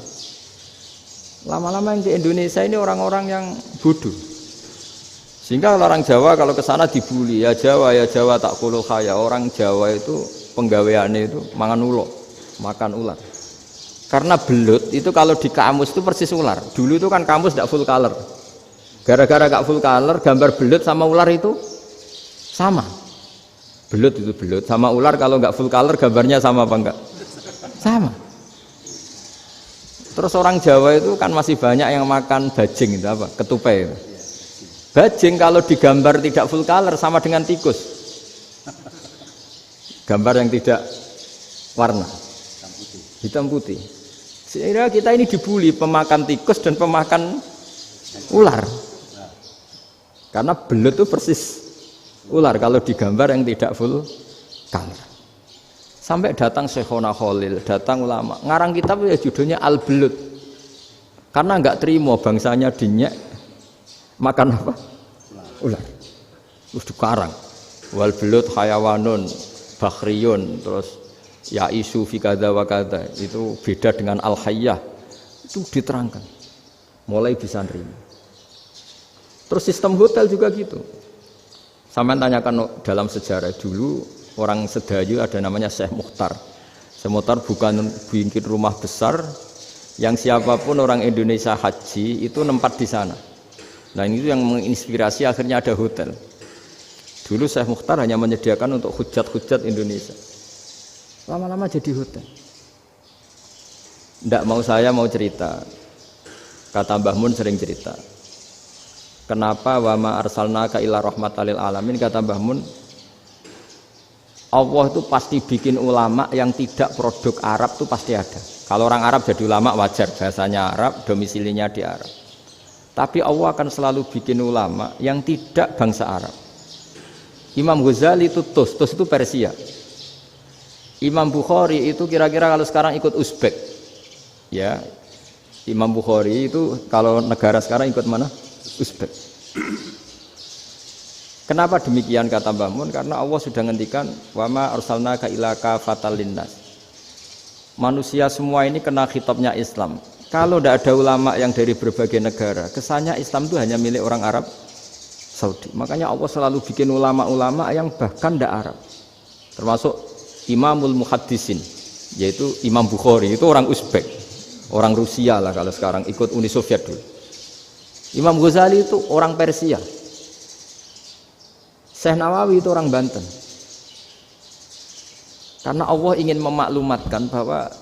Lama-lama yang di Indonesia ini orang-orang yang bodoh. Sehingga orang Jawa kalau ke sana dibully, ya Jawa tak kulul khaya. Orang Jawa itu penggaweannya itu makan ular. Karena belut itu kalau di kamus itu persis ular. Dulu itu kan kamus tidak full color. Gara-gara gak full color, gambar belut sama ular itu sama. Belut itu belut sama ular kalau nggak full color gambarnya sama apa enggak? Sama. Terus orang Jawa itu kan masih banyak yang makan bajing itu apa? Ketupai itu. Bajing kalau digambar tidak full color sama dengan tikus. Gambar yang tidak warna. Hitam putih. Sehingga kita ini dibully pemakan tikus dan pemakan ular. Karena belut itu persis ular kalau digambar yang tidak full color. Sampai datang Syekhona Khalil, datang ulama. Ngarang kitab ya judulnya Al-Belut. Karena enggak terima bangsanya dinyek makan apa? Ular. Terus dikarang. Wal belut hayawanun bakhriyun terus ya isu fi kadza wa kadza. Itu beda dengan al-hayyah. Itu diterangkan. Mulai bisa nerima. Terus sistem hotel juga gitu. Sampai tanyakan dalam sejarah dulu orang Sedayu ada namanya Syekh Mukhtar. Syekh Mukhtar bukan bikin rumah besar yang siapapun orang Indonesia haji itu nempat di sana. Nah ini yang menginspirasi akhirnya ada hotel. Dulu Syekh Mukhtar hanya menyediakan untuk hujat-hujat Indonesia. Lama-lama jadi hotel. Ndak mau saya mau cerita. Kata Mbah Mun sering cerita. Kenapa wa ma arsalnaka illa rahmatan lil alamin, kata Mbah Mun, Allah itu pasti bikin ulama yang tidak produk Arab itu pasti ada. Kalau orang Arab jadi ulama wajar, bahasanya Arab, domisilinya di Arab. Tapi Allah akan selalu bikin ulama yang tidak bangsa Arab. Imam Ghazali itu Tus itu Persia. Imam Bukhari itu kira-kira kalau sekarang ikut Uzbek. Ya. Imam Bukhari itu kalau negara sekarang ikut mana? Uzbek. Kenapa demikian kata Mbah Mun? Karena Allah sudah ngendikan wa ma arsalnaka illa kafatal linnas. Manusia semua ini kena khitabnya Islam. Kalau tidak ada ulama yang dari berbagai negara, kesannya Islam itu hanya milik orang Arab Saudi. Makanya Allah selalu bikin ulama-ulama yang bahkan tidak Arab. Termasuk Imamul Muhaddisin, yaitu Imam Bukhari, itu orang Uzbek, orang Rusia lah kalau sekarang, ikut Uni Soviet dulu. Imam Ghazali itu orang Persia. Syekh Nawawi itu orang Banten. Karena Allah ingin memaklumatkan bahwa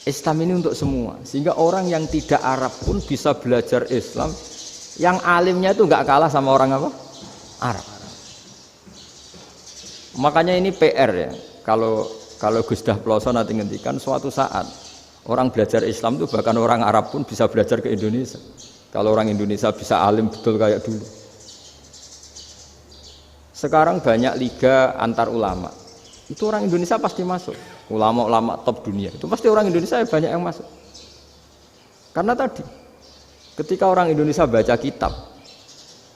Islam ini untuk semua, sehingga orang yang tidak Arab pun bisa belajar Islam. Yang alimnya itu nggak kalah sama orang apa? Arab. Makanya ini PR ya. Kalau Gus Dah Ploso nanti ngendikan suatu saat orang belajar Islam itu bahkan orang Arab pun bisa belajar ke Indonesia. Kalau orang Indonesia bisa alim betul kayak dulu. Sekarang banyak liga antar ulama. Itu orang Indonesia pasti masuk. Ulama-ulama top dunia. Itu pasti orang Indonesia banyak yang masuk. Karena tadi ketika orang Indonesia baca kitab,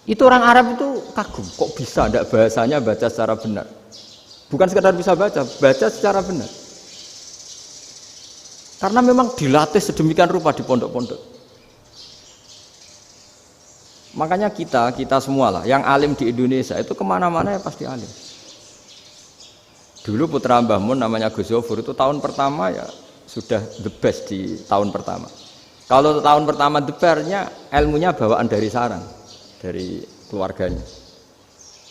itu orang Arab itu kagum. Kok bisa tidak bahasanya baca secara benar? Bukan sekedar bisa baca secara benar. Karena memang dilatih sedemikian rupa di pondok-pondok. Makanya kita semua lah, yang alim di Indonesia itu kemana-mana ya pasti alim. Dulu putra Mbah Mun namanya Gus Zofur itu tahun pertama ya sudah the best di tahun pertama. Kalau tahun pertama the bestnya ilmunya bawaan dari sarang, dari keluarganya.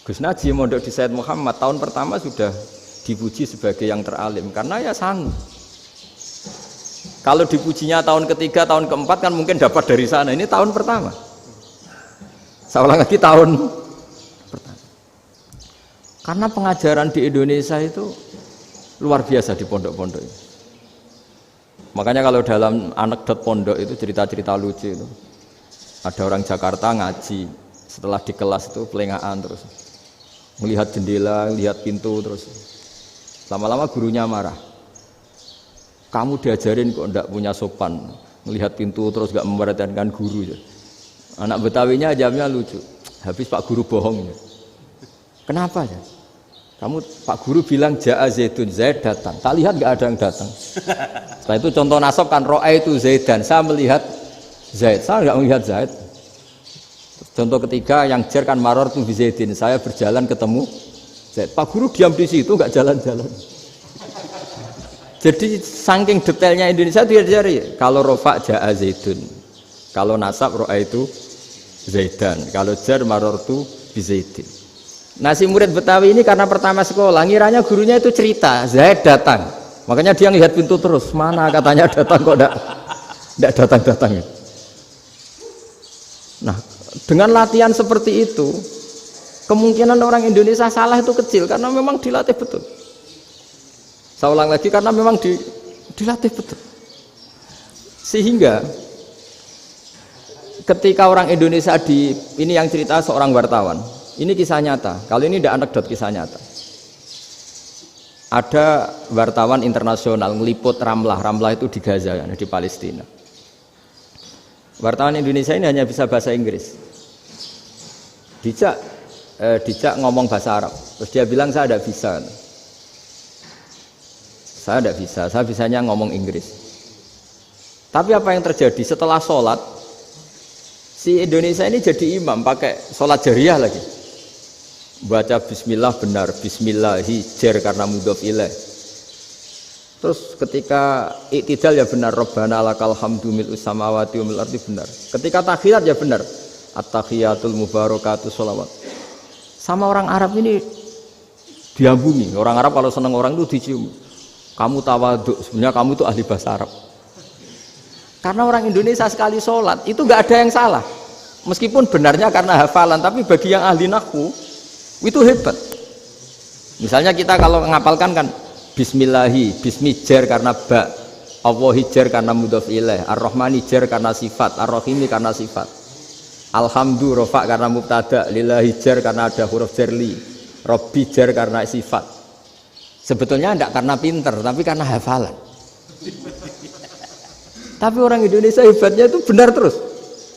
Gus Naji mondok di Said Muhammad tahun pertama sudah dipuji sebagai yang teralim karena ya sanggup. Kalau dipujinya tahun ketiga, tahun keempat kan mungkin dapat dari sana. Ini tahun pertama. Saya ulang lagi tahun pertama. Karena pengajaran di Indonesia itu luar biasa di pondok-pondok ini. Makanya kalau dalam anekdot pondok itu cerita-cerita lucu itu. Ada orang Jakarta ngaji, setelah di kelas itu pelengahan terus. Melihat jendela, lihat pintu terus. Lama-lama gurunya marah. Kamu diajarin kok enggak punya sopan. Melihat pintu terus enggak memperhatikan guru. Anak Betawinya jamnya lucu. Habis Pak Guru bohong. Kenapa ya? Kamu Pak Guru bilang Ja'a Zaidun, Zaid datang. Tak lihat enggak ada yang datang. Setelah itu contoh nasab kan ro'a itu Zaidan. Saya melihat Zaid. Saya enggak melihat Zaid. Contoh ketiga yang jer kan maror tu bi Zaidin. Saya berjalan ketemu Zaid. Pak Guru diam di situ enggak jalan-jalan. Jadi saking detailnya Indonesia dia cari. Kalau rofa Ja'a Zaidun. Kalau nasab ro'a itu Zaidan. Kalau jar maror tu bi Zaidin. Nah si murid Betawi ini karena pertama sekolah, ngiranya gurunya itu cerita, Zaid datang. Makanya dia lihat pintu terus, mana katanya datang kok enggak datang-datang. Nah, dengan latihan seperti itu, kemungkinan orang Indonesia salah itu kecil karena memang dilatih betul. Saya ulang lagi karena memang dilatih betul. Sehingga ketika orang Indonesia ini yang cerita seorang wartawan. Ini kisah nyata. Kalau ini tidak anekdot, kisah nyata. Ada wartawan internasional ngeliput Ramlah. Ramlah itu di Gaza, ya, di Palestina. Wartawan Indonesia ini hanya bisa bahasa Inggris. Dijak ngomong bahasa Arab. Terus dia bilang saya tidak bisa. Saya tidak bisa. Saya bisanya ngomong Inggris. Tapi apa yang terjadi setelah sholat? Si Indonesia ini jadi imam pakai sholat jariah lagi. Baca bismillah benar, bismillahi jar karena mudhof ilaih. Terus ketika iktidal ya benar, Rabbana lakal hamdu mil'us samawati wa mil'ul ardi benar. Ketika tahiyat ya benar, at-tahiyatul mubarakatuh sholawat. Sama orang Arab ini diambungi. Orang Arab kalau senang orang itu dicium. Kamu tawaduk, sebenarnya kamu itu ahli bahasa Arab. Karena orang Indonesia sekali sholat itu nggak ada yang salah. Meskipun benarnya karena hafalan, tapi bagi yang ahli nahwu itu hebat. Misalnya kita kalau ngapalkan kan bismillahi, bismi jar karena ba, Allahi jar karena mudhof ilaih, ar-rahmani jar karena sifat, ar-rahimi karena sifat, alhamdu rofa karena mubtada, lillahi jar karena ada huruf jarli, robbi jar karena sifat. Sebetulnya tidak karena pinter, tapi karena hafalan. Tapi orang Indonesia hebatnya itu benar terus.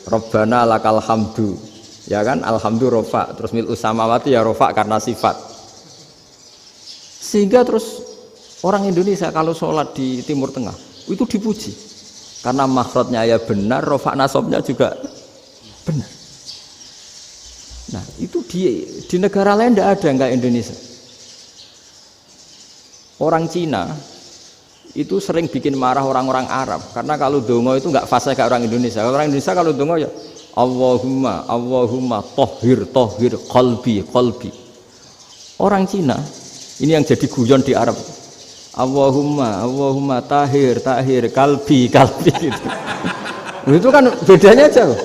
Rabbana lakal hamdu. Ya kan, alhamdu rofa, terus mil'us samawati ya rofa karena sifat. Sehingga terus orang Indonesia kalau sholat di Timur Tengah itu dipuji karena makhrajnya ya benar, rofa nasabnya juga benar. Nah itu di negara lain tidak ada nggak Indonesia. Orang Cina itu sering bikin marah orang-orang Arab karena kalau dongo itu nggak fasih kayak orang Indonesia. Orang Indonesia kalau dongo ya Allahumma tohir qalbi. Orang Cina ini yang jadi guyon di Arab. Allahumma tahir kalbi gitu. Itu kan bedanya jauh.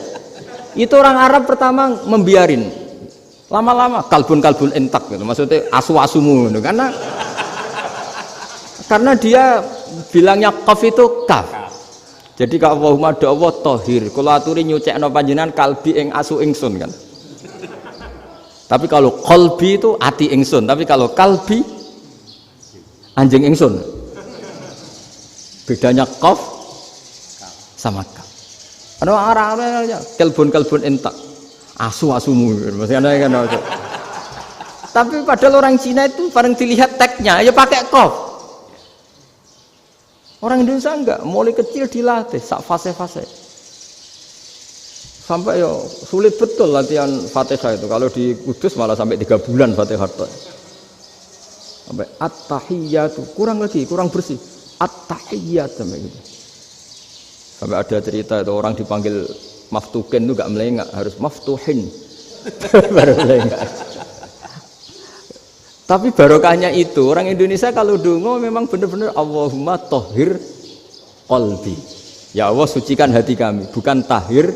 Itu orang Arab pertama membiarin. Lama-lama kalbun entak gitu. Maksudnya asu-asumu gitu. Karena dia bilangnya qaf itu kaf. Jadi kalau Allahumma do Allah tohir, kalau aturi nyucekno panjenengan kalbi ing asu ingsun kan. Tapi kalau qalbi itu ati ingsun, tapi kalau kalbi anjing ingsun. Bedanya qaf sama kaf. Ada orang-orang kalbun entak, asu-asumu, maksudnya kan. Tapi padahal orang Cina itu paling dilihat teksnya ya pakai qaf. Orang Indonesia enggak, mulai kecil dilatih sak fase-fase. Sampai ya sulit betul latihan Fatihah itu. Kalau di Kudus malah sampai 3 bulan Fatihah. Sampai at-tahiyyatu, kurang lagi, kurang bersih. At-tahiyyat sampai gitu. Sampai ada cerita itu orang dipanggil maftuhin itu enggak melengak, harus maftuhin. Baru melengak. Tapi barokahnya itu orang Indonesia kalau dongo memang benar-benar Allahumma tahhir qalbi. Ya Allah sucikan hati kami, bukan tahhir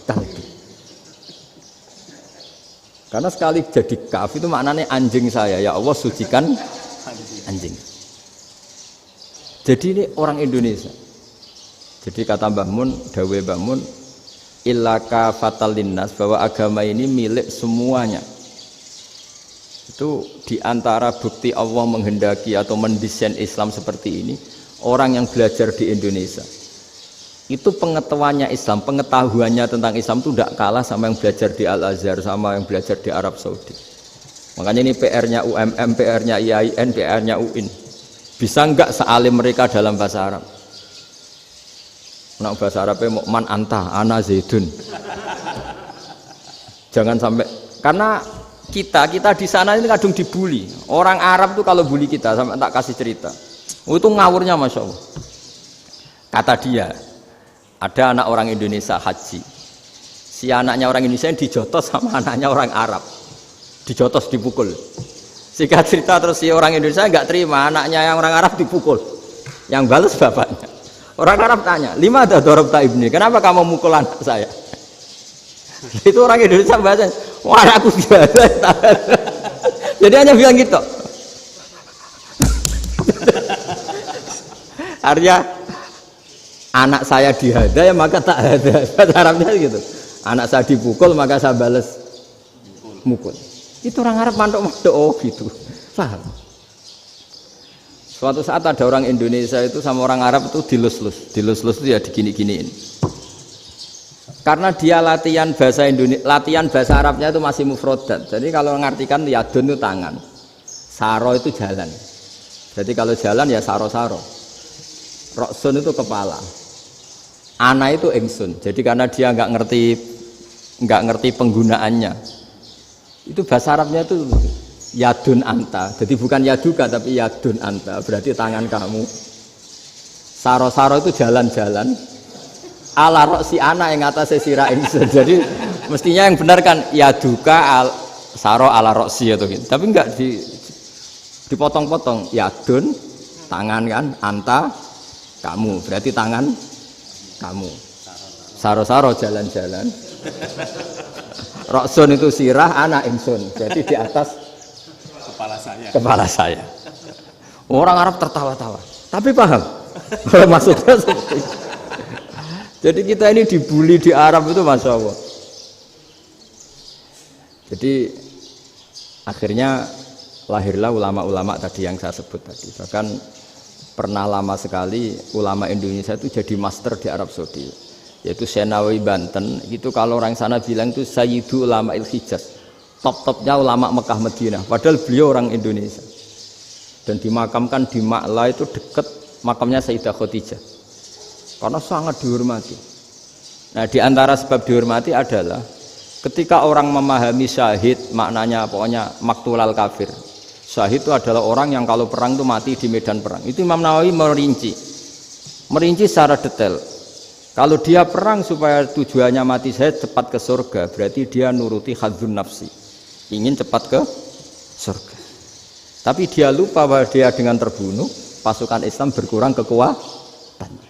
kalbi. Karena sekali jadi kaf itu maknanya anjing saya, ya Allah sucikan anjing. Jadi ini orang Indonesia. Jadi kata Mbah Mun, dawuh Mbah Mun, illaka fatal linnas, bahwa agama ini milik semuanya. Itu diantara bukti Allah menghendaki atau mendesain Islam seperti ini, orang yang belajar di Indonesia itu pengetahuannya Islam, pengetahuannya tentang Islam itu tidak kalah sama yang belajar di Al-Azhar, sama yang belajar di Arab Saudi. Makanya ini PR-nya UMM, PR-nya IAIN, PR-nya UIN. Bisa enggak sealim mereka dalam bahasa Arab? Nah, bahasa Arabnya mau man anta, ana zaidun. Jangan sampai, karena kita di sana ini kadung dibully. Orang Arab tuh kalau bully kita, sampai tak kasih cerita. Itu ngawurnya Masya Allah. Kata dia, ada anak orang Indonesia haji. Si anaknya orang Indonesia yang dijotos sama anaknya orang Arab. Dijotos, dipukul. Singkat cerita terus si orang Indonesia enggak terima, anaknya yang orang Arab dipukul. Yang balas bapaknya. Orang Arab tanya, lima ada dorobta ibni, kenapa kamu mukul anak saya? Itu orang Indonesia bahasa, wah anakku biasa. Jadi hanya bilang gitu. Artinya anak saya dihada ya maka tak ada. Bahasa Arabnya gitu. Anak saya dipukul maka saya balas mukul. Itu orang Arab mantuk-mantuk oh gitu. Paham? Suatu saat ada orang Indonesia itu sama orang Arab itu dilus-lus. Dilus-lus itu ya digini-giniin. Karena dia latihan bahasa Indonesia, latihan bahasa Arabnya itu masih mufrodat. Jadi kalau mengartikan yadun itu tangan, saro itu jalan. Jadi kalau jalan ya saro-saro. Roksun itu kepala. Ana itu ingsun. Jadi karena dia nggak ngerti penggunaannya. Itu bahasa Arabnya itu yadun anta. Jadi bukan yaduka tapi yadun anta. Berarti tangan kamu. Saro-saro itu jalan-jalan. Ala roksi anak yang atasnya sirah ingsun. Jadi mestinya yang benar kan yaduka saro ala roksi atau gitu. Tapi enggak dipotong-potong. Yadun tangan kan, anta kamu. Berarti tangan kamu. Saro-saro jalan-jalan. Roksun itu sirah, anak ingsun. Jadi di atas kepala saya. Orang Arab tertawa-tawa. Tapi paham. Maksudnya seperti itu. Jadi kita ini dibully di Arab itu Masya Allah. Jadi akhirnya lahirlah ulama-ulama tadi yang saya sebut tadi. Bahkan pernah lama sekali ulama Indonesia itu jadi master di Arab Saudi. Yaitu Senawi Banten. Itu kalau orang sana bilang itu Sayyidu Ulama Il-Hijaz. Top-topnya ulama Mekah Madinah. Padahal beliau orang Indonesia. Dan dimakamkan di Ma'la itu dekat makamnya Sayyidah Khadijah. Karena sangat dihormati. Nah, di antara sebab dihormati adalah ketika orang memahami syahid, maknanya pokoknya maktulal kafir. Syahid itu adalah orang yang kalau perang itu mati di medan perang. Itu Imam Nawawi merinci secara detail. Kalau dia perang supaya tujuannya mati syahid cepat ke surga, berarti dia nuruti hadzun nafsi, ingin cepat ke surga. Tapi dia lupa bahwa dia dengan terbunuh pasukan Islam berkurang kekuatan.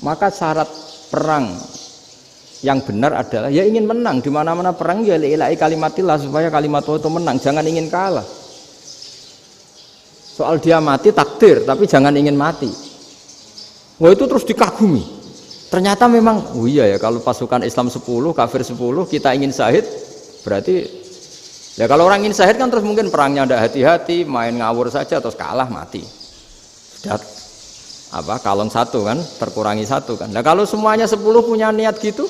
Maka syarat perang yang benar adalah ya ingin menang. Di mana-mana perang ya lillahi kalimatillah, supaya kalimat Allah itu menang, jangan ingin kalah. Soal dia mati takdir, tapi jangan ingin mati. Wah, itu terus dikagumi. Ternyata memang oh iya ya, kalau pasukan Islam 10, kafir 10, kita ingin syahid, berarti ya kalau orang ingin syahid kan terus mungkin perangnya ada hati-hati, main ngawur saja terus kalah mati. Sudah kalong satu kan, terkurangi satu kan. Nah kalau semuanya 10 punya niat gitu,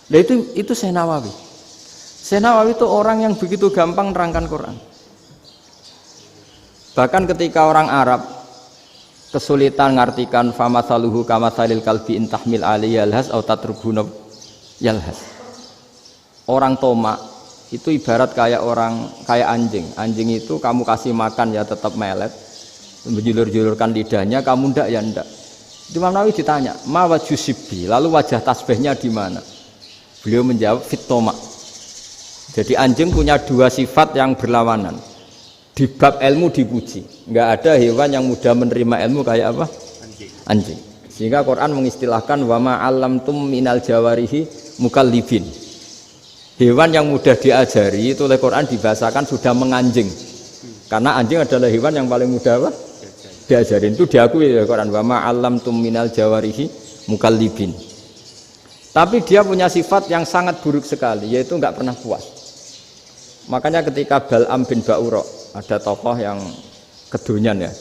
nah itu Senawawi. Senawawi itu orang yang begitu gampang nerangkan Quran. Bahkan ketika orang Arab kesulitan ngartikan famathaluhu kamathalil kalbi intahmil alaihi yalhas atau tatrukhu yalhas. Orang tomak itu ibarat kayak anjing. Anjing itu kamu kasih makan ya tetap melet, menjulur-julurkan lidahnya, kamu ndak ya ndak. Imam Nawawi ditanya, ma wajusibbi, lalu wajah tasbihnya di mana? Beliau menjawab fitoma. Jadi anjing punya dua sifat yang berlawanan. Di bab ilmu dipuji, nggak ada hewan yang mudah menerima ilmu kayak apa? Anjing. Sehingga Quran mengistilahkan wama alamtum minal jawarihi mukallibin. Hewan yang mudah diajari itu oleh Quran dibahasakan sudah menganjing. Karena anjing adalah hewan yang paling mudah apa? Diajarin. Itu diakui oleh Quran wama alamtum minal jawarihi mukallibin. Tapi dia punya sifat yang sangat buruk sekali, yaitu nggak pernah puas. Makanya ketika Bal'am bin Ba'ura, ada tokoh yang kedonyan ya,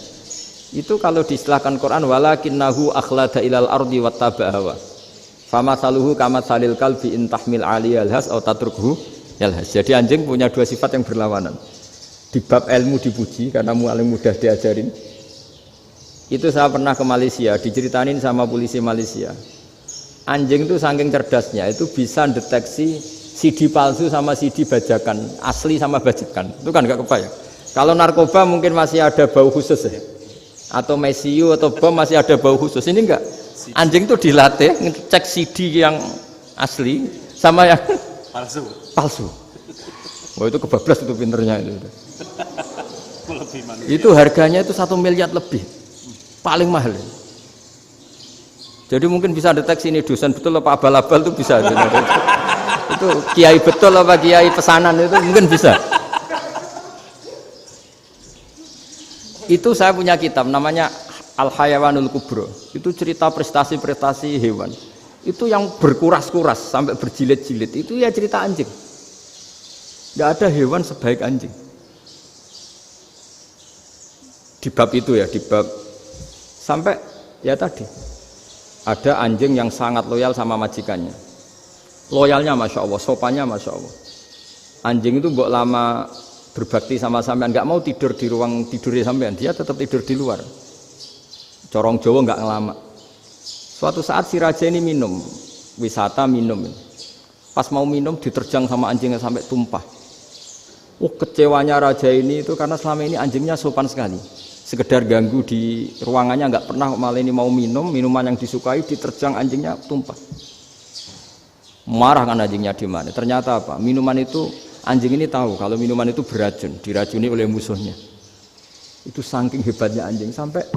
itu kalau diistilahkan Quran walakinnahu akhlada ilal ardi wattaba'a hawa famasaluhu kamatsalil kalbi in tahmil 'alaihi yalhas aw tatrukhu yalhas. Jadi anjing punya dua sifat yang berlawanan. Di bab ilmu dipuji karena paling mudah diajarin. Itu saya pernah ke Malaysia, diceritain sama polisi Malaysia. Anjing itu saking cerdasnya itu bisa deteksi CD palsu sama CD bajakan, asli sama bajakan. Itu kan enggak kebayang. Kalau narkoba mungkin masih ada bau khusus ya. Atau mesiu atau bom masih ada bau khusus. Ini enggak. Anjing itu dilatih ngecek CD yang asli sama yang palsu. Wah itu kebablas itu pinternya itu. Itu harganya itu 1 miliar lebih. Paling mahal. Jadi mungkin bisa deteksi ini dosen betul apa abal-abal itu bisa. Itu kiai betul apa kiai pesanan itu mungkin bisa. Itu saya punya kitab namanya Al-Hayawanul Kubro. Itu cerita prestasi-prestasi hewan. Itu yang berkuras-kuras sampai berjilid-jilid. Itu ya cerita anjing. Tidak ada hewan sebaik anjing. Di bab itu ya, di bab sampai ya tadi ada anjing yang sangat loyal sama majikannya. Loyalnya Masya Allah, sopannya Masya Allah. Anjing itu mbok lama berbakti sama sampean, nggak mau tidur di ruang tidurnya sampean, dia tetap tidur di luar. Corong Jawa nggak ngelama. Suatu saat si raja ini minum, wisata minum. Pas mau minum diterjang sama anjingnya sampai tumpah. Kecewanya raja ini itu karena selama ini anjingnya sopan sekali. Sekedar ganggu di ruangannya nggak pernah, malah ini mau minum, minuman yang disukai diterjang anjingnya tumpah. Marah kan anjingnya di mana? Ternyata apa? Minuman itu anjing ini tahu kalau minuman itu beracun, diracuni oleh musuhnya. Itu saking hebatnya anjing sampai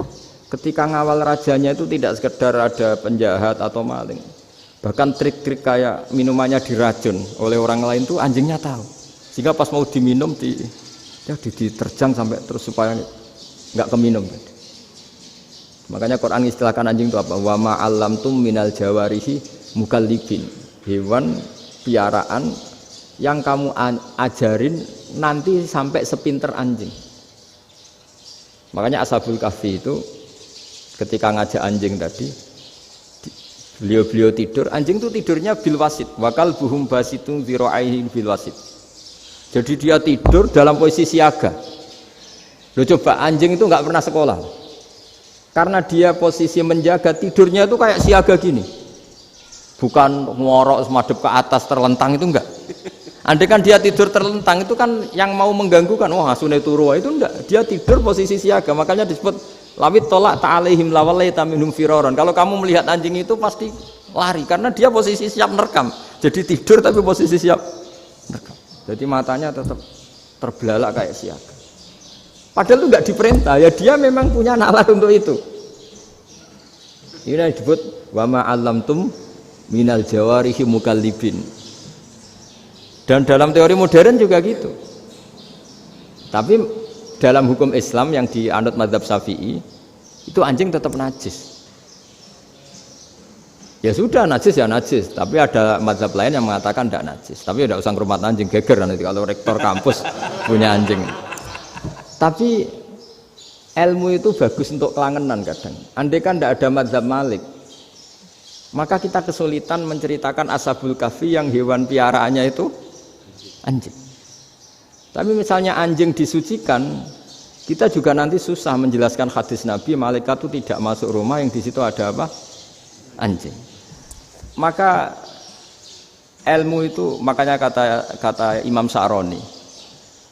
ketika ngawal rajanya itu tidak sekedar ada penjahat atau maling. Bahkan trik-trik kayak minumannya diracun oleh orang lain itu anjingnya tahu. Sehingga pas mau diminum diterjang sampai terus supaya nggak keminum. Makanya Quran istilahkan anjing itu apa? Wa ma 'allamtum minal jawarihi mukallibin. Hewan piaraan yang kamu ajarin nanti sampai sepinter anjing. Makanya Ashabul Kahfi itu ketika ngajak anjing tadi, beliau tidur, anjing itu tidurnya bil wasit, wakal buhum basitun zira'aihi bil wasit. Jadi dia tidur dalam posisi siaga. Loh coba anjing itu nggak pernah sekolah, karena dia posisi menjaga, tidurnya itu kayak siaga gini, bukan ngorok semadep ke atas terlentang, itu enggak. Andai kan dia tidur terlentang itu kan yang mau mengganggu kan, wah asune turu, itu enggak. Dia tidur posisi siaga, makanya disebut lawit tolak ta'alaihim lawalaita minhum firaron. Kalau kamu melihat anjing itu pasti lari karena dia posisi siap merekam. Jadi tidur tapi posisi siap merekam. Jadi matanya tetap terbelalak kayak siaga. Padahal itu enggak diperintah, ya dia memang punya nalar untuk itu. Ini yang disebut wa ma 'allamtum minal jawarihi mukallibin. Dan dalam teori modern juga gitu. Tapi dalam hukum Islam yang dianut mazhab Syafi'i itu anjing tetap najis. Ya sudah najis ya najis, tapi ada mazhab lain yang mengatakan tidak najis. Tapi tidak usah ngurmat anjing, geger nanti kalau rektor kampus punya anjing. Tapi ilmu itu bagus untuk kelangenan kadang. Andai kan tidak ada mazhab Malik, maka kita kesulitan menceritakan Ashabul Kahfi yang hewan piaraannya itu anjing. Tapi misalnya anjing disucikan, kita juga nanti susah menjelaskan hadis Nabi malaikat itu tidak masuk rumah yang di situ ada apa? Anjing. Maka ilmu itu makanya kata Imam Sa'roni,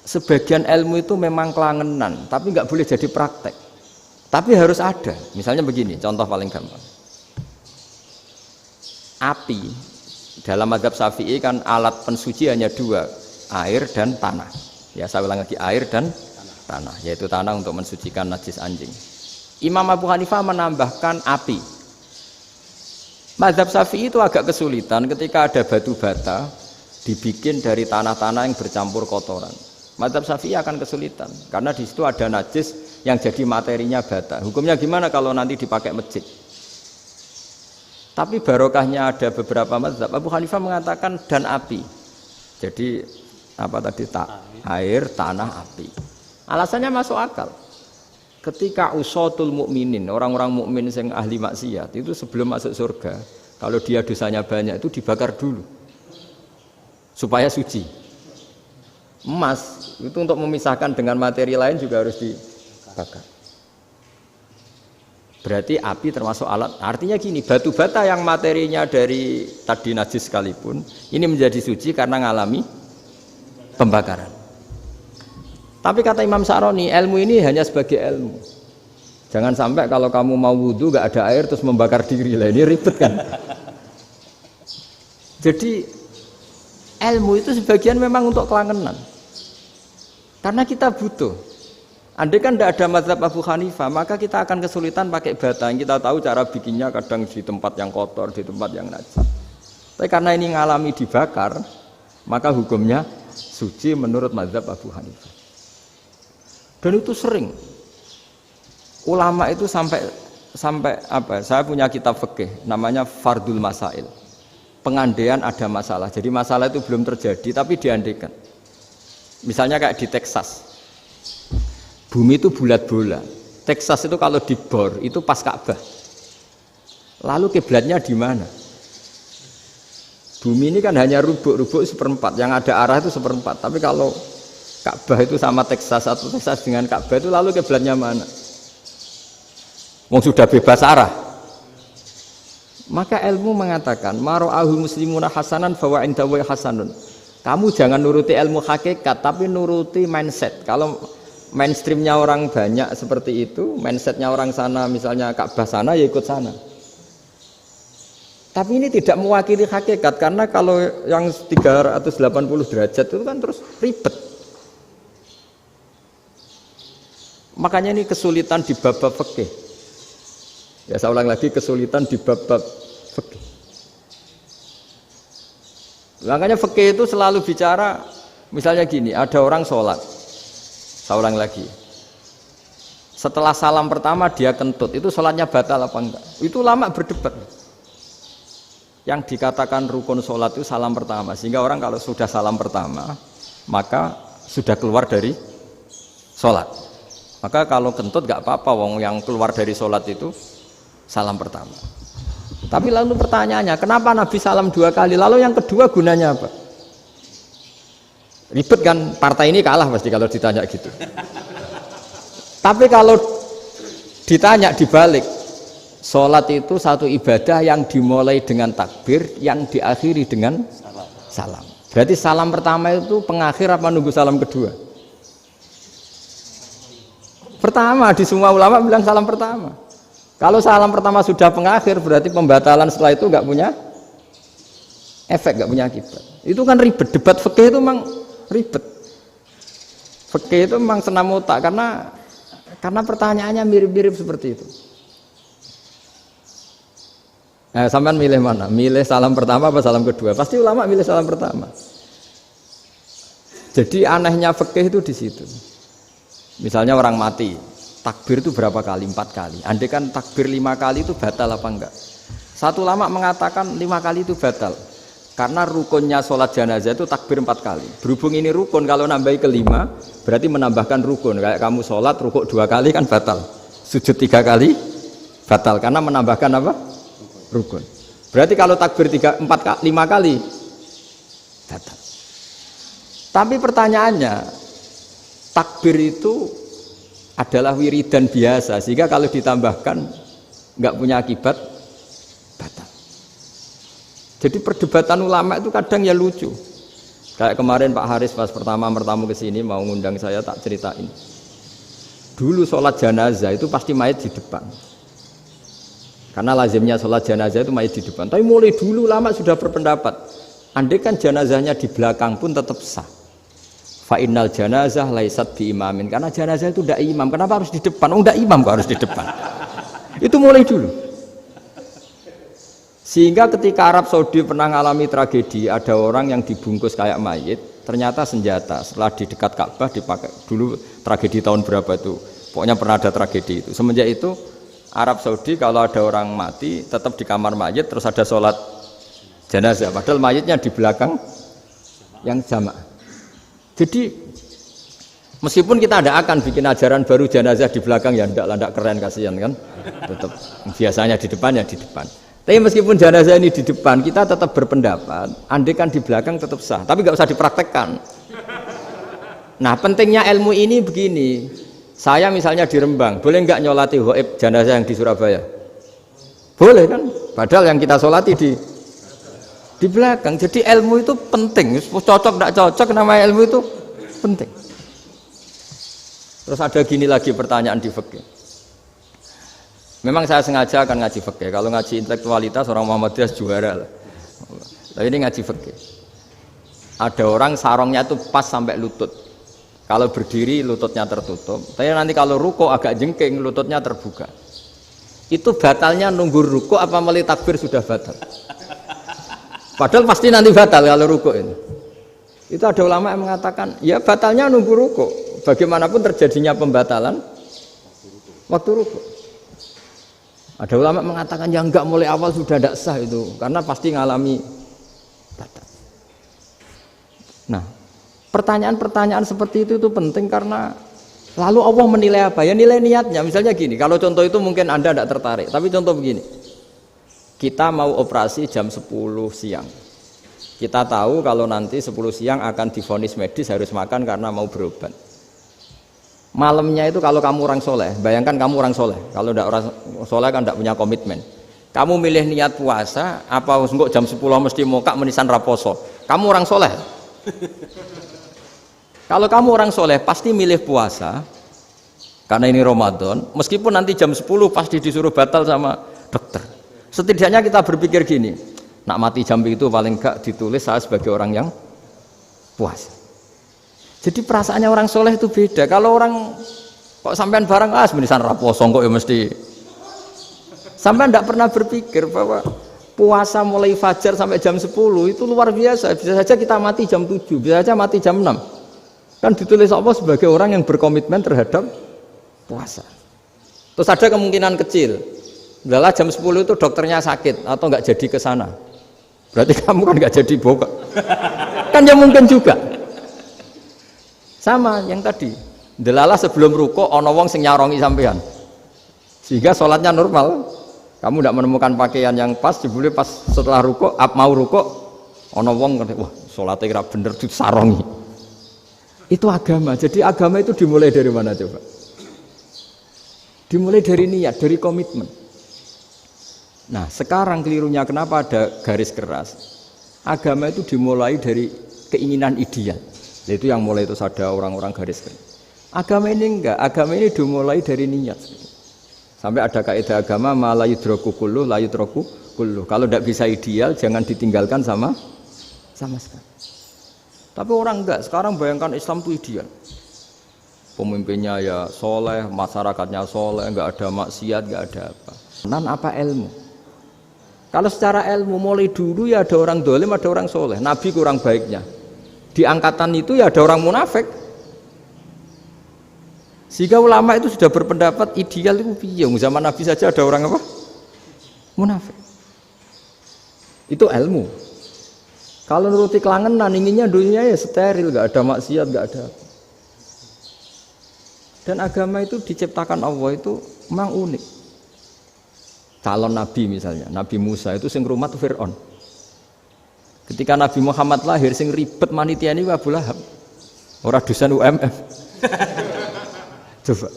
sebagian ilmu itu memang kelangenan, tapi nggak boleh jadi praktek. Tapi harus ada. Misalnya begini, contoh paling gampang. Api dalam mazhab Syafi'i kan alat pensuci hanya dua, air dan tanah. Ya saya ulang lagi, air dan tanah, yaitu tanah untuk mensucikan najis anjing. Imam Abu Hanifah menambahkan api. Mazhab Syafi'i itu agak kesulitan ketika ada batu bata dibikin dari tanah-tanah yang bercampur kotoran. Mazhab Syafi'i akan kesulitan karena di situ ada najis yang jadi materinya bata. Hukumnya gimana kalau nanti dipakai masjid? Tapi barokahnya ada beberapa mazhab. Abu Hanifah mengatakan dan api. Jadi apa tadi air, tanah, api. Alasannya masuk akal. Ketika usatul mukminin, orang-orang mukmin yang ahli maksiat itu sebelum masuk surga, kalau dia dosanya banyak itu dibakar dulu supaya suci. Emas itu untuk memisahkan dengan materi lain juga harus dibakar. Berarti api termasuk alat. Artinya gini, batu bata yang materinya dari tadi najis sekalipun ini menjadi suci karena ngalami pembakaran. Tapi kata Imam Sa'roni, ilmu ini hanya sebagai ilmu. Jangan sampai kalau kamu mau wudu gak ada air terus membakar diri lah, ini ribet kan. Jadi ilmu itu sebagian memang untuk kelangenan. Karena kita butuh. Andai kan tidak ada mazhab Abu Hanifah, maka kita akan kesulitan pakai bata. Kita tahu cara bikinnya kadang di tempat yang kotor, di tempat yang najis. Tapi karena ini ngalami dibakar, maka hukumnya suci menurut mazhab Abu Hanifah. Dan itu sering. Ulama itu sampai apa? Saya punya kitab fikih namanya Fardul Masail. Pengandaian ada masalah. Jadi masalah itu belum terjadi tapi diandaikan. Misalnya kayak di Texas. Bumi itu bulat bola. Texas itu kalau dibor itu pas Ka'bah. Lalu kiblatnya di mana? Bumi ini kan hanya rubuk-rubuk seperempat. Yang ada arah itu seperempat. Tapi kalau Ka'bah itu sama Texas atau Texas dengan Ka'bah itu lalu kiblatnya mana? Wong sudah bebas arah. Maka ilmu mengatakan mara'ahul muslimuna hasanan fawa indahu hasanun. Kamu jangan nuruti ilmu hakikat tapi nuruti mindset. Kalau mainstreamnya orang banyak seperti itu, mindsetnya orang sana misalnya Ka'bah sana ya ikut sana. Tapi ini tidak mewakili hakikat karena kalau yang 380 derajat itu kan terus ribet. Makanya ini kesulitan di bab-bab fikih. Ya saya ulang lagi, kesulitan di bab-bab fikih. Makanya fikih itu selalu bicara, misalnya gini, ada orang sholat. Saya ulang lagi. Setelah salam pertama dia kentut, itu sholatnya batal apa enggak? Itu lama berdebat. Yang dikatakan rukun sholat itu salam pertama. Sehingga orang kalau sudah salam pertama, maka sudah keluar dari sholat. Maka kalau kentut enggak apa-apa, wong yang keluar dari sholat itu salam pertama. Tapi lalu pertanyaannya, kenapa Nabi salam 2 kali? Lalu yang kedua gunanya apa? Ribet kan, partai ini kalah pasti kalau ditanya gitu. Tapi kalau ditanya dibalik, sholat itu satu ibadah yang dimulai dengan takbir, yang diakhiri dengan salam. Berarti salam pertama itu pengakhir apa nunggu salam kedua? Pertama, di semua ulama bilang salam pertama. Kalau salam pertama sudah pengakhir, berarti pembatalan setelah itu nggak punya efek, nggak punya akibat. Itu kan ribet. Debat fikih itu memang ribet. Fikih itu memang senam otak karena pertanyaannya mirip-mirip seperti itu. Nah, sampean milih mana? Milih salam pertama apa salam kedua? Pasti ulama milih salam pertama. Jadi anehnya fikih itu di situ. Misalnya orang mati, takbir itu berapa kali? 4 kali. Andai kan takbir 5 kali itu batal apa enggak? Satu ulama mengatakan 5 kali itu batal. Karena rukunnya sholat jenazah itu takbir 4 kali. Berhubung ini rukun, kalau nambahi ke 5, berarti menambahkan rukun. Kayak kamu sholat, rukuk 2 kali kan batal. Sujud 3 kali, batal. Karena menambahkan apa? Rukun. Berarti kalau takbir 5 kali, batal. Tapi pertanyaannya, takbir itu adalah wiridan biasa, sehingga kalau ditambahkan nggak punya akibat batal. Jadi perdebatan ulama itu kadang ya lucu. Kayak kemarin Pak Haris pas pertama bertamu ke sini mau ngundang saya tak ceritain. Dulu sholat jenazah itu pasti mayat di depan. Karena lazimnya sholat jenazah itu mayat di depan. Tapi mulai dulu ulama sudah berpendapat, andai kan jenazahnya di belakang pun tetap sah. Fa innal janazah laisat bi imamin. Karena jenazah itu tidak imam. Kenapa harus di depan? Oh, tidak imam kok harus di depan. Itu mulai dulu. Sehingga ketika Arab Saudi pernah mengalami tragedi, ada orang yang dibungkus kayak mayit, ternyata senjata. Setelah di dekat Ka'bah dipakai. Dulu tragedi tahun berapa itu? Pokoknya pernah ada tragedi itu. Semenjak itu Arab Saudi kalau ada orang mati tetap di kamar mayit, terus ada sholat jenazah. Padahal mayitnya di belakang yang jamaah. Jadi meskipun kita tidak akan bikin ajaran baru jenazah di belakang, ya tidak keren, kasihan kan. Tetap biasanya di depan ya di depan. Tapi meskipun jenazah ini di depan, kita tetap berpendapat, andai kan di belakang tetap sah, tapi nggak usah dipraktekkan. Nah, pentingnya ilmu ini begini. Saya misalnya di Rembang, boleh nggak nyolati ghaib jenazah yang di Surabaya? Boleh kan? Padahal yang kita solati di belakang. Jadi ilmu itu penting. Cocok nggak cocok, nama ilmu itu penting. Terus ada gini lagi pertanyaan di fikih. Memang saya sengaja akan ngaji fikih. Kalau ngaji intelektualitas orang Muhammadiyah juara lah. Tapi ini ngaji fikih. Ada orang sarongnya itu pas sampai lutut. Kalau berdiri lututnya tertutup. Tapi nanti kalau ruko agak jengking lututnya terbuka. Itu batalnya nunggu ruko apa mulai takbir sudah batal? Padahal pasti nanti batal kalau ruko ini. Itu ada ulama yang mengatakan, ya batalnya nunggu ruko. Bagaimanapun terjadinya pembatalan waktu ruko. Ada ulama mengatakan yang enggak mulai awal sudah tidak sah itu, karena pasti ngalami batal. Nah, pertanyaan-pertanyaan seperti itu penting karena lalu Allah menilai apa? Ya nilai niatnya. Misalnya gini, kalau contoh itu mungkin Anda tidak tertarik, tapi contoh begini. Kita mau operasi jam 10 siang. Kita tahu kalau nanti 10 siang akan divonis medis harus makan karena mau berobat. Malamnya itu kalau kamu orang soleh, bayangkan kamu orang soleh. Kalau tidak orang soleh kan tidak punya komitmen. Kamu milih niat puasa, apa enggak jam 10 mesti mokak menisan raposo. Kamu orang soleh. Kalau kamu orang soleh pasti milih puasa, karena ini Ramadan. Meskipun nanti jam 10 pasti disuruh batal sama dokter. Setidaknya kita berpikir gini, nak mati jam itu paling enggak ditulis saya sebagai orang yang puasa. Jadi perasaannya orang soleh itu beda. Kalau orang kok sampean barang menisan raposo kok ya mesti. Sampean tidak pernah berpikir bahwa puasa mulai fajar sampai jam 10 itu luar biasa. Bisa saja kita mati jam 7, bisa saja mati jam 6. Kan ditulis Allah sebagai orang yang berkomitmen terhadap puasa. Terus ada kemungkinan kecil. Adalah jam 10 itu dokternya sakit atau nggak jadi ke sana. Berarti kamu kan nggak jadi boga. Kan ya mungkin juga. Sama yang tadi, delala sebelum ruko ono wong sing nyarongi sampean, sehingga sholatnya normal. Kamu tidak menemukan pakaian yang pas, jebule pas setelah ruko, mau ruko, ono wong wah sholatnya kira bener disarongi. Itu agama. Jadi agama itu dimulai dari mana coba? Dimulai dari niat, dari komitmen. Nah sekarang kelirunya kenapa ada garis keras? Agama itu dimulai dari keinginan ideal. Itu yang mulai itu ada orang-orang garis keras. Agama ini enggak, agama ini dimulai dari niat. Sampai ada kaidah agama la yudraku kulluh la yudraku kulluh. Kalau tidak bisa ideal jangan ditinggalkan sama sekali. Tapi orang enggak, sekarang bayangkan Islam itu ideal. Pemimpinnya ya soleh, masyarakatnya soleh, enggak ada maksiat, enggak ada apa. Nan apa ilmu? Kalau secara ilmu mulai dulu ya ada orang dolim, ada orang soleh. Nabi kurang baiknya. Di angkatan itu ya ada orang munafik. Sehingga ulama itu sudah berpendapat ideal itu piye? Zaman Nabi saja ada orang apa? Munafik. Itu ilmu. Kalau nuruti kelangenan inginnya dunia ya steril, enggak ada maksiat, enggak ada. Dan agama itu diciptakan Allah itu memang unik. Calon nabi misalnya, Nabi Musa itu sing rumat Fir'aun. Ketika Nabi Muhammad lahir sing ribet manitia ini Abu Lahab. Ora dosen UMF. Coba.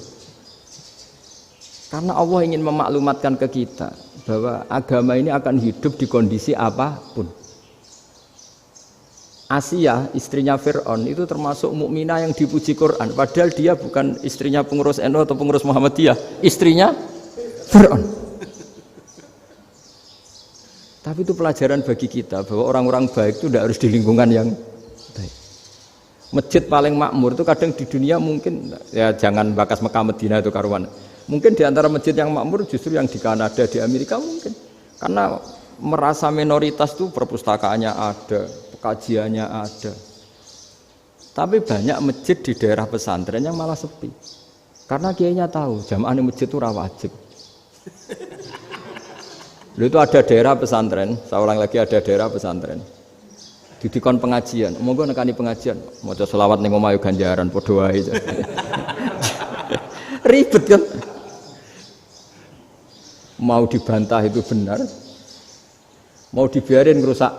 Karena Allah ingin memaklumatkan ke kita bahwa agama ini akan hidup di kondisi apapun. Asia, istrinya Fir'aun itu termasuk mukminah yang dipuji Quran, padahal dia bukan istrinya pengurus NU atau pengurus Muhammadiyah, istrinya Fir'aun. Tapi itu pelajaran bagi kita bahwa orang-orang baik itu tidak harus di lingkungan yang baik. Masjid paling makmur itu kadang di dunia mungkin, ya jangan bakas Mekah Medina itu karuan. Mungkin di antara masjid yang makmur justru yang di Kanada, di Amerika mungkin. Karena merasa minoritas itu perpustakaannya ada, kajiannya ada. Tapi banyak masjid di daerah pesantren yang malah sepi. Karena kiainya tahu jamaah di masjid itu wajib. Lalu itu ada daerah pesantren, saya ulang lagi ada daerah pesantren. Didikon pengajian, monggo nekani pengajian, maca selawat ning omah yo ganjaran padha wae. Ribet kan? Mau dibantah itu benar. Mau dibiarin ngerusak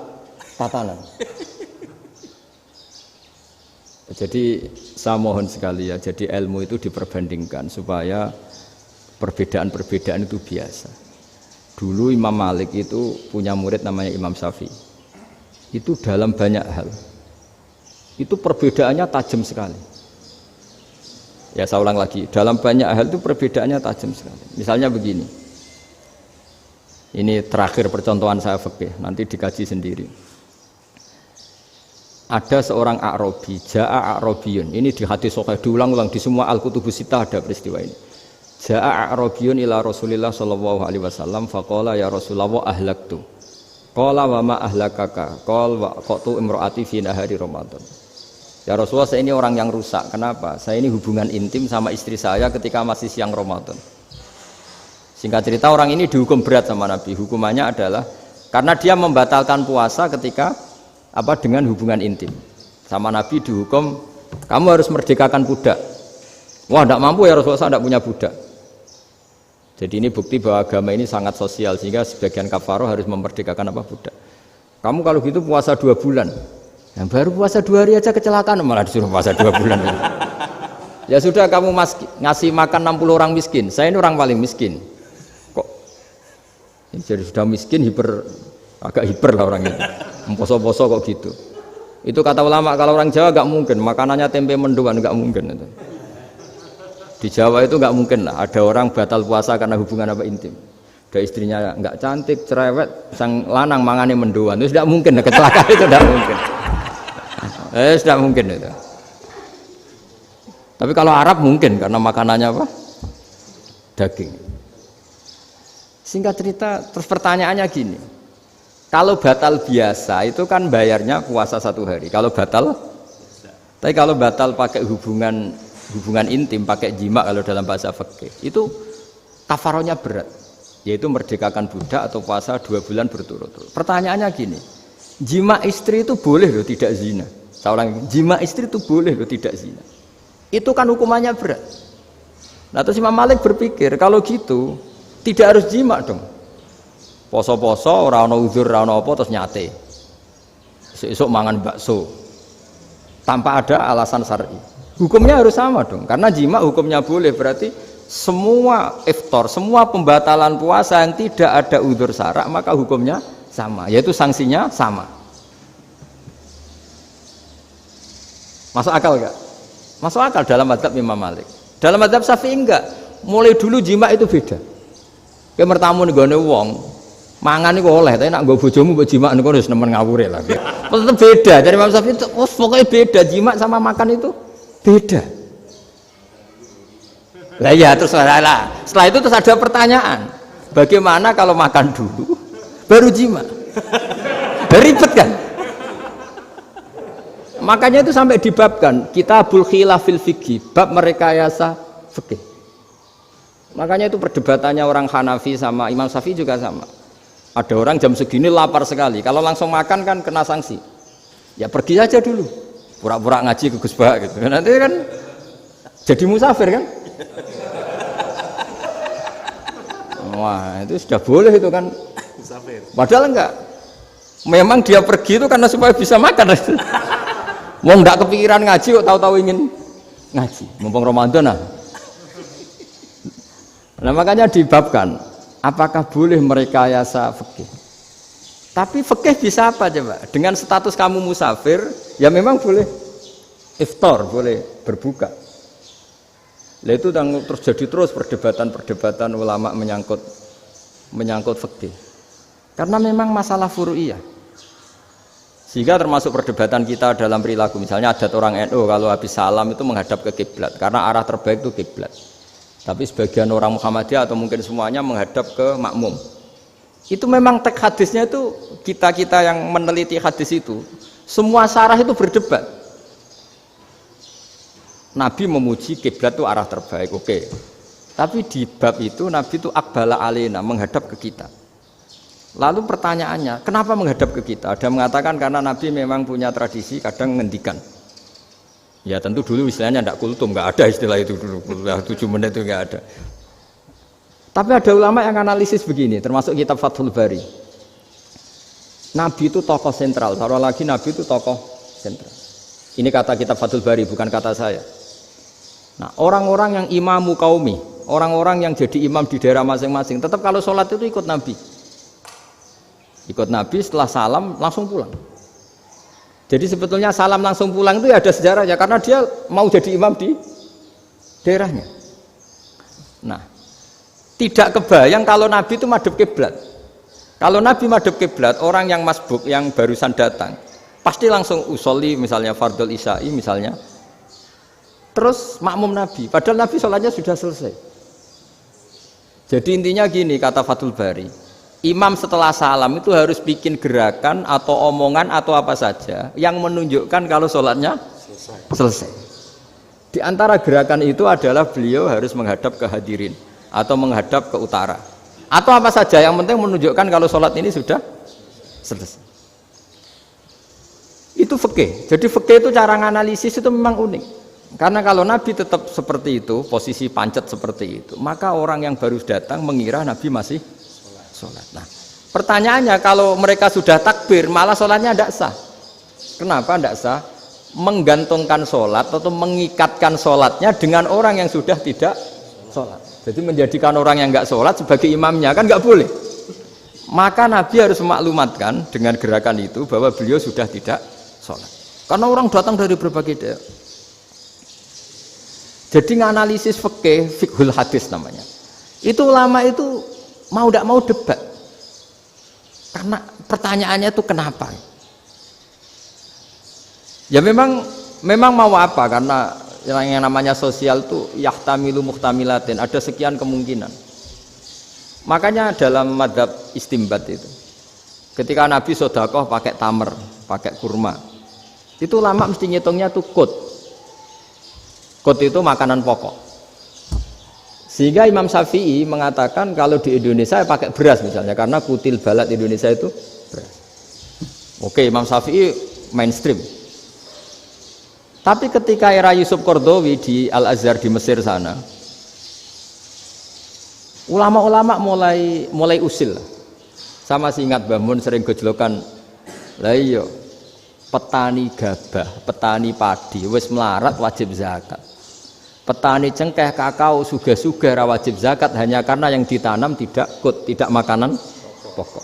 tatanan. Jadi saya mohon sekali ya, jadi ilmu itu diperbandingkan supaya perbedaan-perbedaan itu biasa. Dulu Imam Malik itu punya murid namanya Imam Syafi'i. Itu dalam banyak hal. Itu perbedaannya tajam sekali. Ya saya ulang lagi, dalam banyak hal itu perbedaannya tajam sekali. Misalnya begini. Ini terakhir percontohan saya fikih, nanti dikaji sendiri. Ada seorang A'rabi, Ja'a A'rabiyun. Ini di hadis sahih diulang-ulang di semua Al-Kutubus Sittah ada peristiwa ini. Ja'a A'rabiyun ila Rasulillah sallallahu alaihi wasallam faqala ya Rasulullah ahlaktu. Qala wa ma ahlakaka? Qala wa qatu imraati fi nahari Ramadan. Ya Rasulullah, saya ini orang yang rusak. Kenapa? Saya ini hubungan intim sama istri saya ketika masih siang Ramadan. Singkat cerita orang ini dihukum berat sama Nabi. Hukumannya adalah karena dia membatalkan puasa ketika dengan hubungan intim. Sama Nabi dihukum, kamu harus merdekakan budak. Wah, tidak mampu ya Rasulullah, saya tidak punya budak. Jadi ini bukti bahwa agama ini sangat sosial sehingga sebagian kafaroh harus memerdekakan budak. Kamu kalau gitu puasa 2 bulan. Yang baru puasa 2 hari aja kecelakaan malah disuruh puasa 2 bulan. Ya sudah kamu ngasih makan 60 orang miskin. Saya ini orang paling miskin. Kok jadi sudah miskin agak hiper lah orang itu. Poso-poso kok gitu. Itu kata ulama kalau orang Jawa gak mungkin makanannya tempe mendoan, gak mungkin itu. Di Jawa itu nggak mungkin lah, ada orang batal puasa karena hubungan intim. Ada istrinya nggak cantik, cerewet, sang lanang mangane mendoan, itu tidak mungkin, kecelakaan itu tidak mungkin. Tidak mungkin itu. Tapi kalau Arab mungkin karena makanannya daging. Singkat cerita, terus pertanyaannya gini, kalau batal biasa itu kan bayarnya puasa 1 hari. Kalau batal, tapi kalau batal pakai hubungan intim, pakai jima kalau dalam bahasa fikih itu kafarohnya berat, yaitu merdekakan budak atau puasa 2 bulan berturut-turut. Pertanyaannya gini, jima istri itu boleh loh tidak zina? Seorang jima istri itu boleh loh tidak zina? Itu kan hukumannya berat. Nah terus Imam Malik berpikir kalau gitu tidak harus jima dong. Poso-poso, ora ana uzur, ora ana apa terus nyate. Esuk mangan bakso tanpa ada alasan syar'i. Hukumnya harus sama dong, karena jima hukumnya boleh, berarti semua iftar, semua pembatalan puasa yang tidak ada udzur syara' maka hukumnya sama, yaitu sanksinya sama. Masuk akal enggak? Masuk akal dalam mazhab Imam Malik. Dalam mazhab Syafi'i enggak. Mulai dulu jima itu beda. Kayak mertamu nih gone wong, mangan iku oleh, tapi nak nggo bojomu mbok jima niku wis nemen ngawure lah. Tetep beda. Dari Imam Syafi'i itu pokoknya beda, jima sama makan itu beda. Lah ya terus setelah itu terus ada pertanyaan, bagaimana kalau makan dulu baru jima? Ribet kan? Makanya itu sampai dibabkan Kitabul Khilafil Fiqhi, bab merekayasa fikih. Makanya itu perdebatannya orang Hanafi sama Imam Syafi'i juga sama. Ada orang jam segini lapar sekali, kalau langsung makan kan kena sanksi. Ya pergi aja dulu, pura-pura ngaji ke Gus Bah gitu. Nanti kan jadi musafir kan? Wah itu sudah boleh itu kan? Musafir. Padahal enggak. Memang dia pergi itu karena supaya bisa makan. Mau enggak kepikiran ngaji kok tahu-tahu ingin ngaji. Mumpung Ramadan nah makanya dibabkan apakah boleh merekayasa fikih? Tapi fikih bisa apa coba? Dengan status kamu musafir, ya memang boleh iftar, boleh berbuka. Lah itu terjadi terus perdebatan ulama menyangkut fikih. Karena memang masalah furu'iyah. Sehingga termasuk perdebatan kita dalam perilaku, misalnya adat orang NU kalau habis salam itu menghadap ke kiblat karena arah terbaik itu kiblat. Tapi sebagian orang Muhammadiyah atau mungkin semuanya menghadap ke makmum. Itu memang teks hadisnya itu kita yang meneliti hadis itu semua syarah itu berdebat. Nabi memuji kiblat itu arah terbaik, oke. Tapi di bab itu Nabi itu aqbala alaina, menghadap ke kita. Lalu pertanyaannya, kenapa menghadap ke kita? Ada mengatakan karena Nabi memang punya tradisi kadang ngendikan. Ya tentu dulu istilahnya tidak kultum, nggak ada istilah itu dulu, 7 menit itu nggak ada. Tapi ada ulama yang analisis begini, termasuk kitab Fathul Bari. Nabi itu tokoh sentral, taruh lagi Nabi itu tokoh sentral. Ini kata kitab Fathul Bari, bukan kata saya. Nah, orang-orang yang imamu qaumi, orang-orang yang jadi imam di daerah masing-masing, tetap kalau sholat itu ikut Nabi. Ikut Nabi setelah salam langsung pulang. Jadi sebetulnya salam langsung pulang itu ya ada sejarahnya, karena dia mau jadi imam di daerahnya. Nah, tidak kebayang kalau Nabi itu madhep kiblat. Kalau Nabi madhep kiblat, orang yang masbuk yang barusan datang pasti langsung usolli misalnya fardhul isya'i misalnya. Terus makmum Nabi, padahal Nabi sholatnya sudah selesai. Jadi intinya gini kata Fathul Bari, imam setelah salam itu harus bikin gerakan atau omongan atau apa saja yang menunjukkan kalau sholatnya selesai. Di antara gerakan itu adalah beliau harus menghadap ke hadirin atau menghadap ke utara atau apa saja yang penting menunjukkan kalau sholat ini sudah selesai. Itu fikih. Jadi fikih itu cara menganalisis itu memang unik. Karena kalau Nabi tetap seperti itu, posisi pancet seperti itu, maka orang yang baru datang mengira Nabi masih sholat. Nah, pertanyaannya kalau mereka sudah takbir, malah sholatnya tidak sah. Kenapa tidak sah? Menggantungkan sholat atau mengikatkan sholatnya dengan orang yang sudah tidak sholat. Jadi menjadikan orang yang nggak sholat sebagai imamnya, kan nggak boleh. Maka Nabi harus memaklumatkan dengan gerakan itu bahwa beliau sudah tidak sholat. Karena orang datang dari berbagai daerah. Jadi nganalisis fikih, fiqhul hadis namanya. Itu ulama itu mau tidak mau debat. Karena pertanyaannya itu kenapa? Ya memang mau apa? Karena yang namanya sosial itu yahtamilu muhtamilatin, ada sekian kemungkinan. Makanya dalam madhab istimbat itu, ketika Nabi sodakoh pakai tamer, pakai kurma, itu ulama mesti ngitungnya tuh kut. Kut itu makanan pokok. Sehingga Imam Syafi'i mengatakan kalau di Indonesia pakai beras misalnya, karena kutil balat Indonesia itu beras. Oke, Imam Syafi'i mainstream. Tapi ketika era Yusuf Qaradawi di Al-Azhar di Mesir sana, ulama-ulama mulai usil. Sama sih ingat Mbah Mun sering gojlokan, lah iya petani gabah, petani padi wis melarat wajib zakat. Petani cengkeh, kakao, suga-suga ra wajib zakat hanya karena yang ditanam tidak makanan pokok.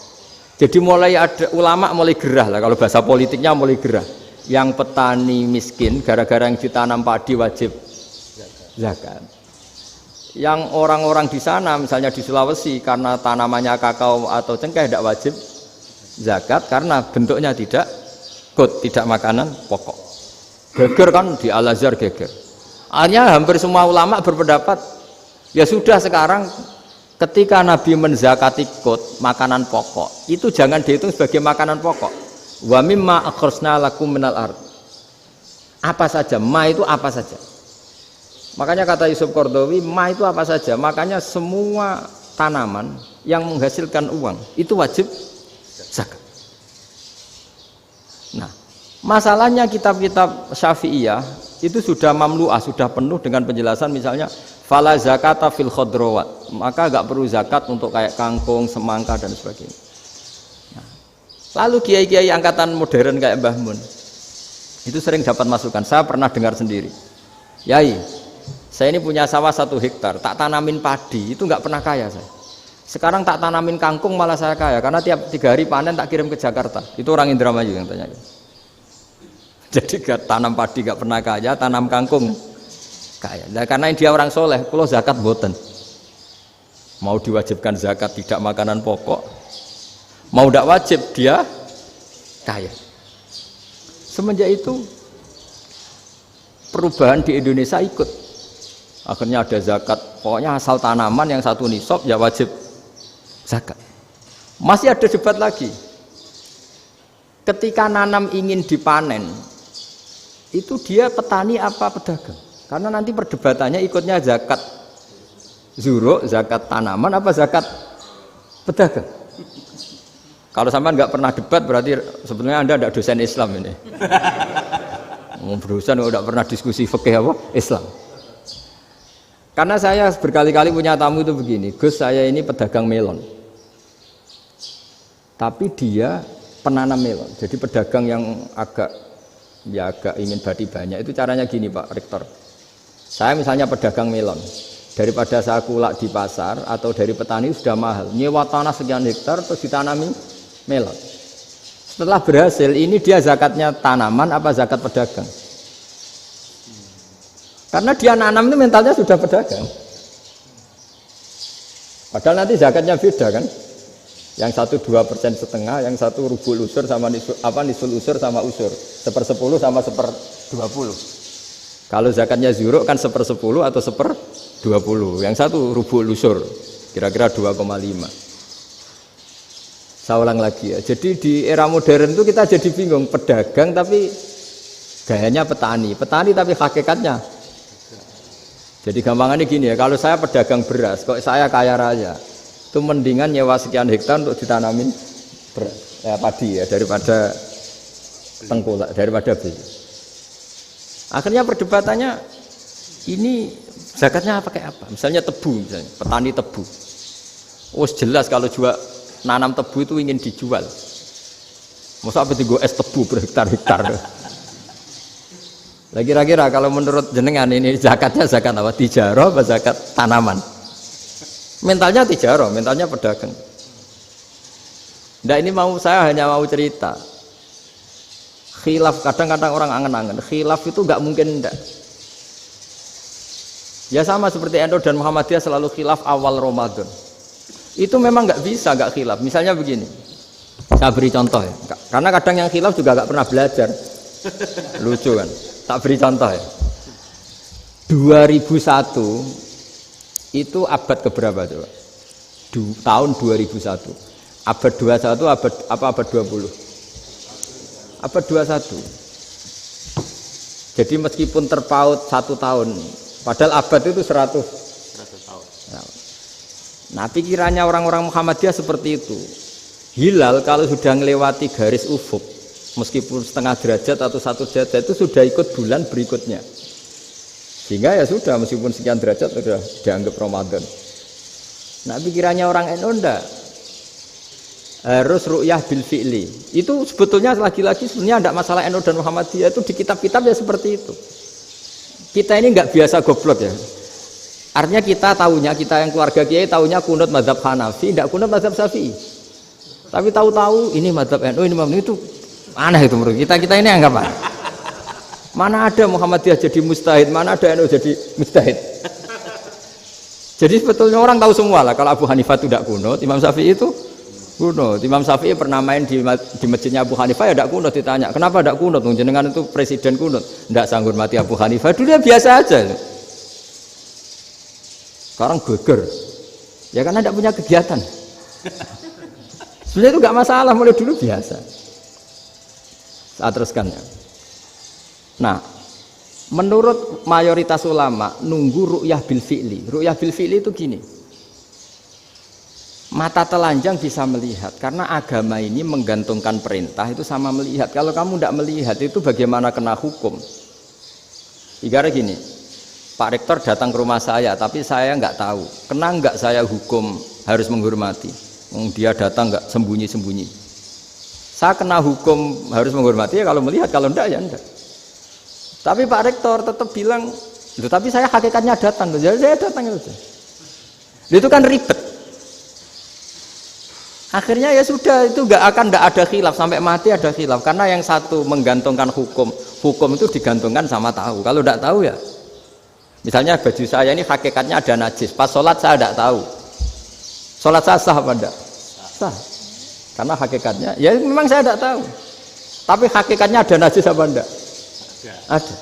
Jadi mulai ada ulama mulai gerah lah, kalau bahasa politiknya mulai gerah. Yang petani miskin gara-gara yang ditanam padi wajib zakat. Yang orang-orang di sana misalnya di Sulawesi karena tanamannya kakao atau cengkeh tidak wajib zakat karena bentuknya tidak makanan pokok. Geger kan di Al-Azhar geger. Akhirnya hampir semua ulama berpendapat ya sudah sekarang ketika Nabi menzakati makanan pokok itu jangan dihitung sebagai makanan pokok. Wa mimma akhrajna lakum minal ard. Apa saja, ma itu apa saja. Makanya kata Yusuf Qaradawi, ma itu apa saja. Makanya semua tanaman yang menghasilkan uang itu wajib zakat. Nah, masalahnya kitab-kitab Syafi'iyah itu sudah mamlu'ah, sudah penuh dengan penjelasan misalnya fala zakata fil khadrawat, maka enggak perlu zakat untuk kayak kangkung, semangka dan sebagainya. Nah, lalu kiai-kiai angkatan modern kayak Mbah Mun itu sering dapat masukan. Saya pernah dengar sendiri, Yai, saya ini punya sawah 1 hektar, tak tanamin padi, itu enggak pernah kaya saya. Sekarang tak tanamin kangkung malah saya kaya karena tiap 3 hari panen tak kirim ke Jakarta. Itu orang Indramayu yang tanya. Jadi gak tanam padi gak pernah kaya, tanam kangkung kaya. Nah, karena dia orang soleh, kalau zakat boten. Mau diwajibkan zakat tidak makanan pokok, mau tidak wajib dia kaya. Semenjak itu perubahan di Indonesia ikut. Akhirnya ada zakat, pokoknya asal tanaman yang satu nisab ya wajib zakat. Masih ada debat lagi. Ketika nanam ingin dipanen, itu dia petani apa pedagang? Karena nanti perdebatannya ikutnya zakat zuruk, zakat tanaman apa zakat pedagang. Kalau sampai nggak pernah debat berarti sebetulnya Anda tidak dosen Islam ini. Mau dosen nggak pernah diskusi fikih apa Islam. Karena saya berkali-kali punya tamu itu begini, Gus saya ini pedagang melon, tapi dia penanam melon, jadi pedagang yang agak ingin badi banyak. Itu caranya gini Pak Rektor, saya misalnya pedagang melon, daripada saya kulak di pasar atau dari petani sudah mahal, nyewa tanah sekian hektar terus ditanami melon. Setelah berhasil ini dia zakatnya tanaman apa zakat pedagang? Karena dia nanam itu mentalnya sudah pedagang. Padahal nanti zakatnya beda kan? Yang satu 2,5%, yang satu rubul usur sama nisul usur sama usur, 1/10 sama 1/20. Kalau zakatnya zuruk kan 1/10 atau 1/20. Yang satu rubul usur, kira-kira 2,5. Saya ulang lagi ya. Jadi di era modern itu kita jadi bingung, pedagang tapi gayanya petani tapi hakikatnya. Jadi gampangannya gini ya, kalau saya pedagang beras, kok saya kaya raya, itu mendingan nyewa sekian hektar untuk ditanamin beras, padi ya, daripada tengkulak, daripada beli. Akhirnya perdebatannya ini zakatnya pakai apa? Misalnya tebu, misalnya petani tebu. Oh jelas kalau jual nanam tebu itu ingin dijual. Masa apa tiga es tebu berhektar-hektar? Lah kira-kira kalau menurut jenengan ini zakatnya zakat apa? Tijarah apa zakat tanaman? Mentalnya tijarah, mentalnya pedagang. Nah ini saya hanya mau cerita. Khilaf kadang-kadang orang angen-angen. Khilaf itu nggak mungkin enggak. Ya sama seperti NU dan Muhammadiyah selalu khilaf awal Ramadan. Itu memang nggak bisa nggak khilaf. Misalnya begini, saya beri contoh ya. Karena kadang yang khilaf juga nggak pernah belajar. Lucu kan? Tak beri contoh ya. 2001 itu abad keberapa coba? Tahun 2001. Abad 21 abad 20? Abad 21. Jadi meskipun terpaut 1 tahun, padahal abad itu 100 tahun. Nah, pikirannya orang-orang Muhammadiyah seperti itu. Hilal kalau sudah melewati garis ufuk, meskipun setengah derajat atau 1 derajat itu sudah ikut bulan berikutnya. Sehingga ya sudah, meskipun sekian derajat sudah dianggap Ramadan. Nah, pikirannya orang NU enggak. Harus ru'yah bil fi'li. Itu sebetulnya lagi-lagi sebenarnya enggak masalah NU dan Muhammadiyah, itu di kitab-kitab ya seperti itu. Kita ini enggak biasa goblok ya. Artinya kita tahunya, kita yang keluarga kiai tahunya kunut mazhab Hanafi, enggak kunut mazhab Syafi'i. Tapi tahu-tahu ini mazhab NU, ini mazhab itu aneh itu menurut kita ini anggap apa? Mana ada Muhammadiyah jadi mustahid, mana ada NU jadi mustahid. Jadi sebetulnya orang tahu semua lah, kalau Abu Hanifah itu tidak kunut, Imam Syafi'i itu kunut. Imam Syafi'i pernah main di masjidnya Abu Hanifah ya tidak kunut, ditanya kenapa tidak kunut, jenengan itu presiden kunut, tidak sanggup mati Abu Hanifah, dulu ya biasa aja. Sekarang geger, ya karena tidak punya kegiatan. Sebenarnya itu nggak masalah, mulai dulu biasa. Saya teruskan ya. Nah, menurut mayoritas ulama nunggu ru'yah bil fi'li. Ru'yah bil fi'li itu gini. Mata telanjang bisa melihat karena agama ini menggantungkan perintah itu sama melihat. Kalau kamu tidak melihat itu bagaimana kena hukum? Ibaratnya gini, Pak Rektor datang ke rumah saya tapi saya nggak tahu. Kena nggak saya hukum harus menghormati? Dia datang nggak sembunyi-sembunyi. Saya kena hukum harus menghormati ya kalau melihat, kalau enggak ya enggak. Tapi Pak Rektor tetap bilang, tapi saya hakikatnya datang, jadi saya datang itu. Itu kan ribet. Akhirnya ya sudah, itu nggak ada khilaf sampai mati, ada khilaf karena yang satu menggantungkan hukum itu digantungkan sama tahu. Kalau tidak tahu ya, misalnya baju saya ini hakikatnya ada najis, pas sholat saya tidak tahu, sholat saya sah apa enggak? Sah, karena hakikatnya ya memang saya tidak tahu, tapi hakikatnya ada najis apa enggak? Ada.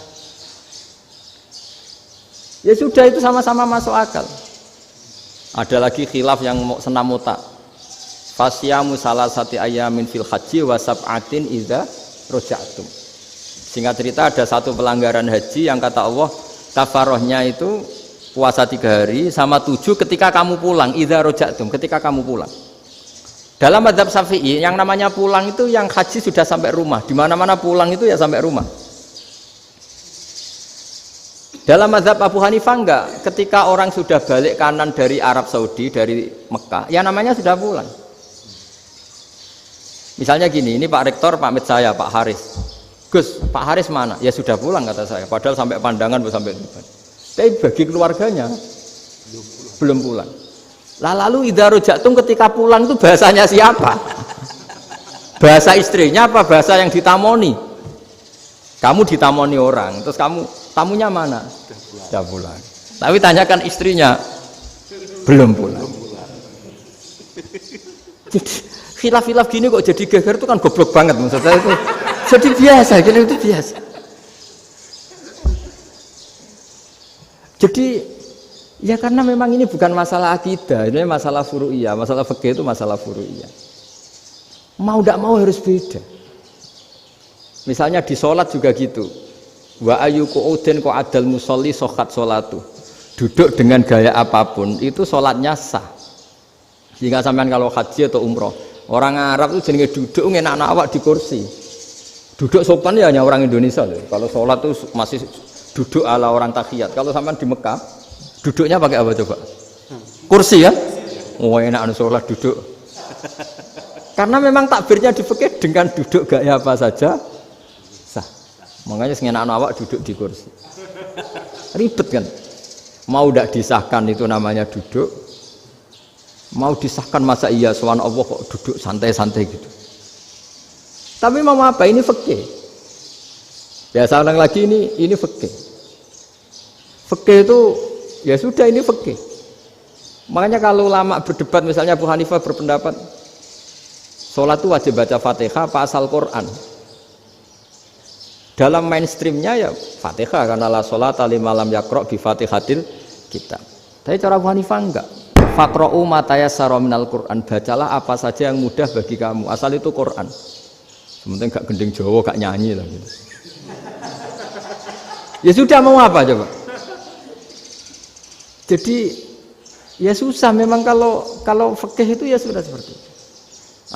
Ya sudah, itu sama-sama masuk akal. Ada lagi khilaf yang senam otak. Fasyamu salasati ayamin fil haji wa sab'atin idza raja'tum. Singkat cerita ada satu pelanggaran haji yang kata Allah kafarohnya itu puasa 3 hari sama 7 ketika kamu pulang, idza raja'tum, ketika kamu pulang. Dalam mazhab Syafi'i yang namanya pulang itu yang haji sudah sampai rumah. Di mana-mana pulang itu ya sampai rumah. Dalam mazhab Abu Hanifah enggak, ketika orang sudah balik kanan dari Arab Saudi, dari Mekah, ya namanya sudah pulang. Misalnya gini, ini Pak Rektor pamit saya, Pak Haris. Gus, Pak Haris mana? Ya sudah pulang kata saya, padahal sampai pandangan belum sampai depan. Tapi bagi keluarganya belum pulang. Lah lalu idza raja'tum ketika pulang itu bahasanya siapa? Bahasa istrinya apa bahasa yang ditamoni? Kamu ditamoni orang, terus kamu tamunya mana? Sudah pulang. Tapi tanyakan istrinya, belum pulang. Khilaf-khilaf gini kok jadi geger itu kan goblok banget maksud saya itu. Jadi biasa, gitu itu biasa. Jadi ya karena memang ini bukan masalah akidah, ini masalah furu'iyah, masalah fikih itu masalah furu'iyah. Mau tidak mau harus beda. Misalnya di sholat juga gitu. Wa ayyuku udin ko adal musolli sokat sholatu. Duduk dengan gaya apapun itu sholatnya sah. Sehingga sampean kalau haji atau umroh, orang Arab itu jenenge duduk ngenak awak di kursi. Duduk sopan ya hanya orang Indonesia loh. Kalau sholat tuh masih duduk ala orang tahiyat. Kalau sampean di Mekah, duduknya pakai apa coba? Kursi ya? Oh enak sholat duduk. Karena memang takbirnya di fikih dengan duduk gaya apa saja sah. Makanya sengenak awak duduk di kursi. Ribet kan? Mau tidak disahkan itu namanya duduk. Mau disahkan masa iya sowan Allah kok duduk santai-santai gitu. Tapi mau apa? Ini fikih. Ya saya ulang lagi ini fikih. Fikih itu ya sudah ini fikih. Makanya kalau ulama berdebat misalnya Abu Hanifah berpendapat sholat itu wajib baca Fatihah apa asal Quran. Dalam mainstreamnya ya Fatihah karena la sholata liman lam yaqra bi Fatihatil kitab. Tapi cara Abu Hanifah enggak. Faqra'u ma tayassara minal Qur'an, bacalah apa saja yang mudah bagi kamu, asal itu Quran. Sementing gak gending Jawa, gak nyanyi lah gitu. Ya sudah mau apa coba? Jadi ya susah memang kalau fikih itu ya sudah seperti itu.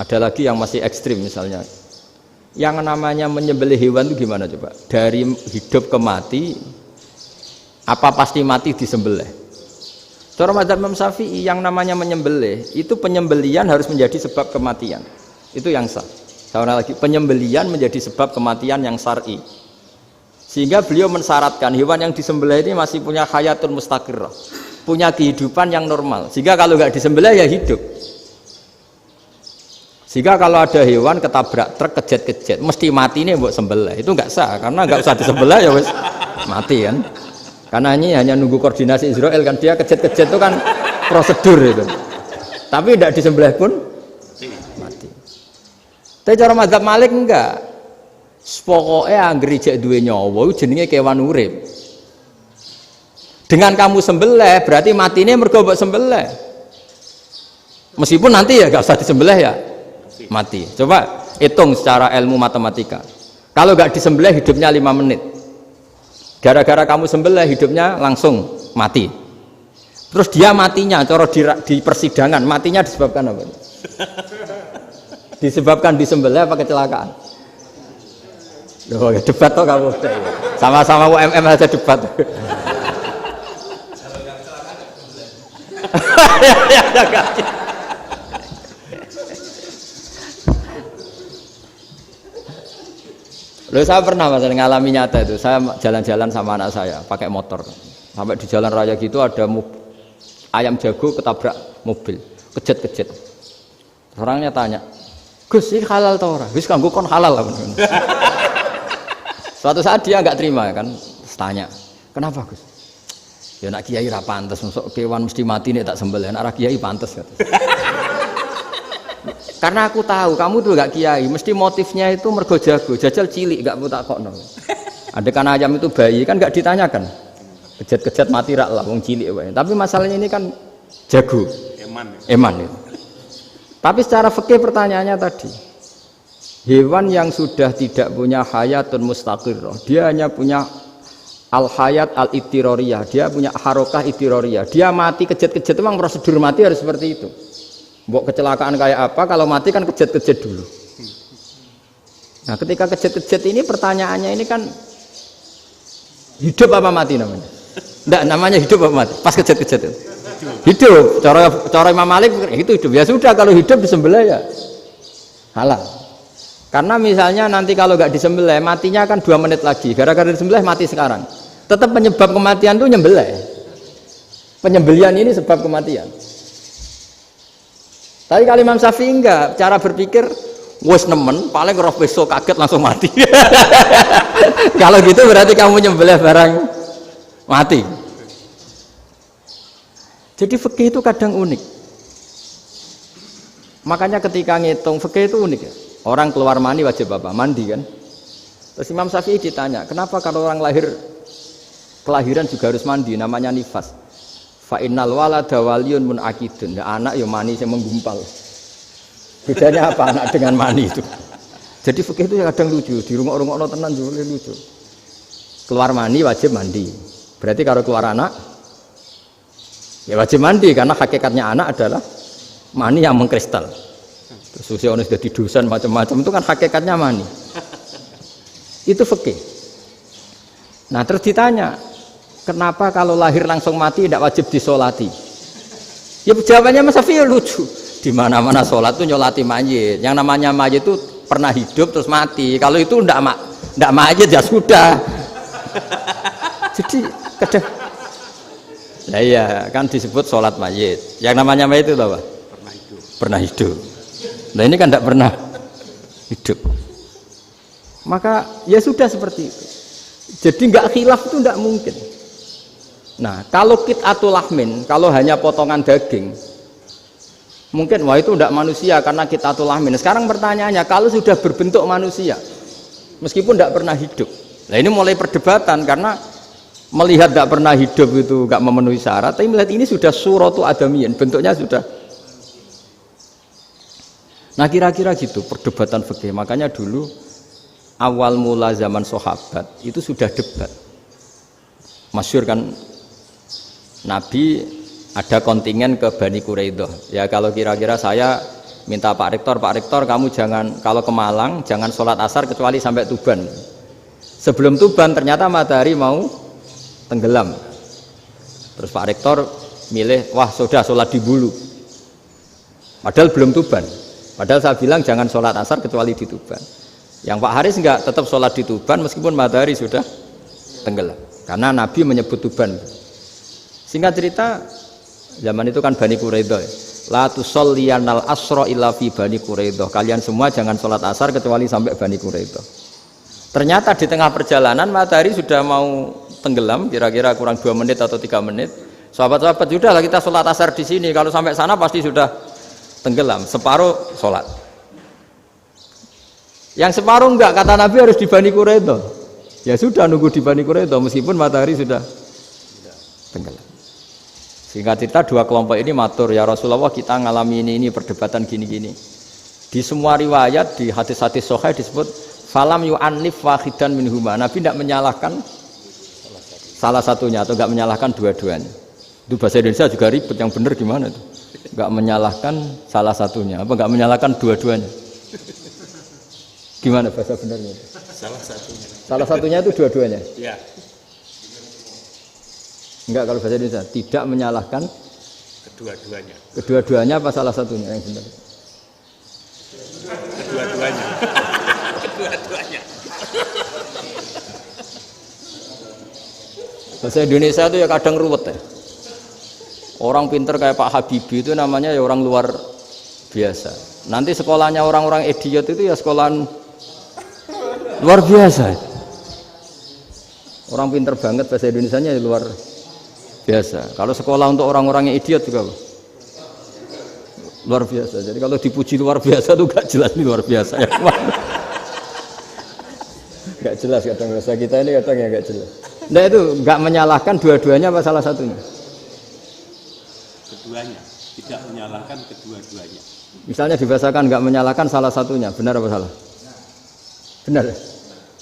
Ada lagi yang masih ekstrim misalnya. Yang namanya menyembelih hewan itu gimana coba? Dari hidup ke mati, apa pasti mati disembelih? Cara mazhab Imam Syafi'i yang namanya menyembelih itu penyembelian harus menjadi sebab kematian. Itu yang sah. Saya lagi, penyembelian menjadi sebab kematian yang syar'i. Sehingga beliau mensyaratkan hewan yang disembelih ini masih punya hayatun mustaqirrah, punya kehidupan yang normal. Sehingga kalau nggak disembelih ya hidup. Sehingga kalau ada hewan ketabrak truk kejet-kejet, mesti mati nih buat sembelih. Itu nggak sah karena nggak usah disembelih ya wes mati kan. Karena ini hanya nunggu koordinasi Israel kan, dia kejet-kejet itu kan prosedur itu. Tapi tidak disembelih pun mati. Tapi cara mazhab Malik enggak. Pokoknya anggere jek duwe nyawa jenenge kewan urip. Dengan kamu sembelih berarti matine mergo mbok sembelih. Meskipun nanti ya enggak usah disembelih ya mati. Coba hitung secara ilmu matematika. Kalau enggak disembelih hidupnya 5 menit. Gara-gara kamu sembelih hidupnya langsung mati. Terus dia matinya, cara di persidangan matinya disebabkan apa? Disebabkan disembelih apa kecelakaan? Loh, ya debat toh kamu. Sama-sama UMM aja debat. Loh, saya pernah masalah ngalami nyata itu. Saya jalan-jalan sama anak saya pakai motor. Sampai di jalan raya gitu ada ayam jago ketabrak mobil, kejet-kejet. Orangnya tanya, Gus ini halal tau ora? Wis kanggo kon halal lah. Suatu saat dia nggak terima kan, tanya, kenapa Gus? Ya nak kiai ra pantes, masuk kewan mesti mati nek tak sembelih, nak kiai pantes kata. Karena aku tahu kamu tuh gak kiai, mesti motifnya itu mergo jago, jajal cilik gak tak kokno. Adekan ayam itu bayi kan gak ditanyakan, kejat-kejat mati rak lah, wong cilik wae. Tapi masalahnya ini kan jago, eman itu. Tapi secara fikih pertanyaannya tadi, hewan yang sudah tidak punya hayatun mustaqirrah, dia hanya punya al hayat al ittiroriyah, dia punya harokah ittiroriyah, dia mati kejat-kejat, memang prosedur mati harus seperti itu. Mbok kecelakaan kayak apa, kalau mati kan kejat-kejat dulu. Nah ketika kejat-kejat ini pertanyaannya ini kan hidup apa mati namanya? Enggak, namanya hidup apa mati? Pas kejat-kejat itu hidup. Cara Imam Malik itu hidup. Ya sudah, kalau hidup disembelih ya halal. Karena misalnya nanti kalau nggak disembelih matinya kan 2 menit lagi, gara-gara disembelih mati sekarang. Tetap penyebab kematian itu nyembelih. Penyembelian ini sebab kematian. Tapi kalau Imam Syafi'i enggak, cara berpikir wes nemen, paling roh besok kaget langsung mati. Kalau gitu berarti kamu nyembelih barang mati. Jadi fikih itu kadang unik. Makanya ketika ngitung fikih itu unik ya. Orang keluar mani wajib apa? Mandi kan. Terus Imam Syafi'i ditanya, kenapa kalau orang lahir kelahiran juga harus mandi? Namanya nifas. Fa innal walada waliyun munakidun. Ya, anak ya mani yang menggumpal. Bedanya apa anak dengan mani itu? Jadi fikih itu kadang lucu, di rumah-rumah tenan juga lucu. Keluar mani wajib mandi. Berarti kalau keluar anak ya wajib mandi, karena hakikatnya anak adalah mani yang mengkristal. Terus usia orang sudah didosan macam-macam itu kan hakikatnya mani. Itu fikih. Nah terus ditanya, kenapa kalau lahir langsung mati tidak wajib disolati? Ya jawabannya Mas Syafi'i lucu. Di mana-mana sholat tuh nyolati mayit. Yang namanya mayit itu pernah hidup terus mati. Kalau itu ndak mayit ya sudah. Jadi kadang, ya iya kan disebut sholat mayit. Yang namanya mayit itu apa? Pernah hidup. Nah ini kan ndak pernah hidup. Maka ya sudah seperti itu. Jadi nggak khilaf itu ndak mungkin. Nah, kalau qit'atul lahmin, kalau hanya potongan daging, mungkin wah itu tidak manusia karena qit'atul lahmin. Sekarang pertanyaannya, kalau sudah berbentuk manusia, meskipun tidak pernah hidup, nah ini mulai perdebatan karena melihat tidak pernah hidup itu nggak memenuhi syarat, tapi melihat ini sudah suratu adamiyin, bentuknya sudah. Nah kira-kira gitu perdebatan fikih. Makanya dulu awal mula zaman sahabat itu sudah debat. Masyhur kan, Nabi ada kontingen ke Bani Quraidah. Ya kalau kira-kira saya minta Pak Rektor kamu jangan, kalau ke Malang jangan sholat asar kecuali sampai Tuban. Sebelum Tuban ternyata matahari mau tenggelam. Terus Pak Rektor milih, wah sudah sholat di Bulu. Padahal belum Tuban. Padahal saya bilang jangan sholat asar kecuali di Tuban. Yang Pak Haris enggak, tetap sholat di Tuban meskipun matahari sudah tenggelam. Karena Nabi menyebut Tuban. Singkat cerita, zaman itu kan Bani Quraidah. La tusolliyanal asra illa fi Bani Quraidah. Kalian semua jangan sholat asar kecuali sampai Bani Quraidah. Ternyata di tengah perjalanan matahari sudah mau tenggelam, kira-kira kurang 2 menit atau 3 menit. Sahabat-sahabat, sudahlah kita sholat asar di sini. Kalau sampai sana pasti sudah tenggelam. Separuh sholat. Yang separuh enggak, kata Nabi harus di Bani Quraidah. Ya sudah nunggu di Bani Quraidah meskipun matahari sudah tenggelam. Singkat cerita dua kelompok ini matur, ya Rasulullah kita ngalami ini perdebatan gini-gini. Di semua riwayat di hadis-hadis sahih disebut falam yu'annif wahidan minhuma. Nabi tidak menyalahkan salah satunya atau enggak menyalahkan dua-duanya. Itu bahasa Indonesia juga ribet, yang benar gimana itu? Enggak menyalahkan salah satunya, apa enggak menyalahkan dua-duanya? Gimana bahasa benarnya? Salah satunya. Salah satunya itu dua-duanya? Ya. Enggak, kalau bahasa Indonesia tidak menyalahkan Kedua-duanya. Kedua-duanya apa salah satunya yang benar? Kedua-duanya. Kedua-duanya. Bahasa Indonesia itu ya kadang ruwet ya. Orang pinter kayak Pak Habibie itu namanya ya orang luar biasa. Nanti sekolahnya orang-orang idiot itu ya sekolahan luar biasa. Orang pinter banget bahasa Indonesianya luar biasa. Kalau sekolah untuk orang-orang yang idiot juga luar biasa. Jadi kalau dipuji luar biasa tuh gak jelas ini luar biasa ya. Gak jelas kadang bahasa kita ini kadang ya gak jelas. Nah itu gak menyalahkan dua-duanya apa salah satunya? Keduanya, tidak menyalahkan kedua-duanya. Misalnya dibahasakan gak menyalahkan salah satunya, benar apa salah? Benar.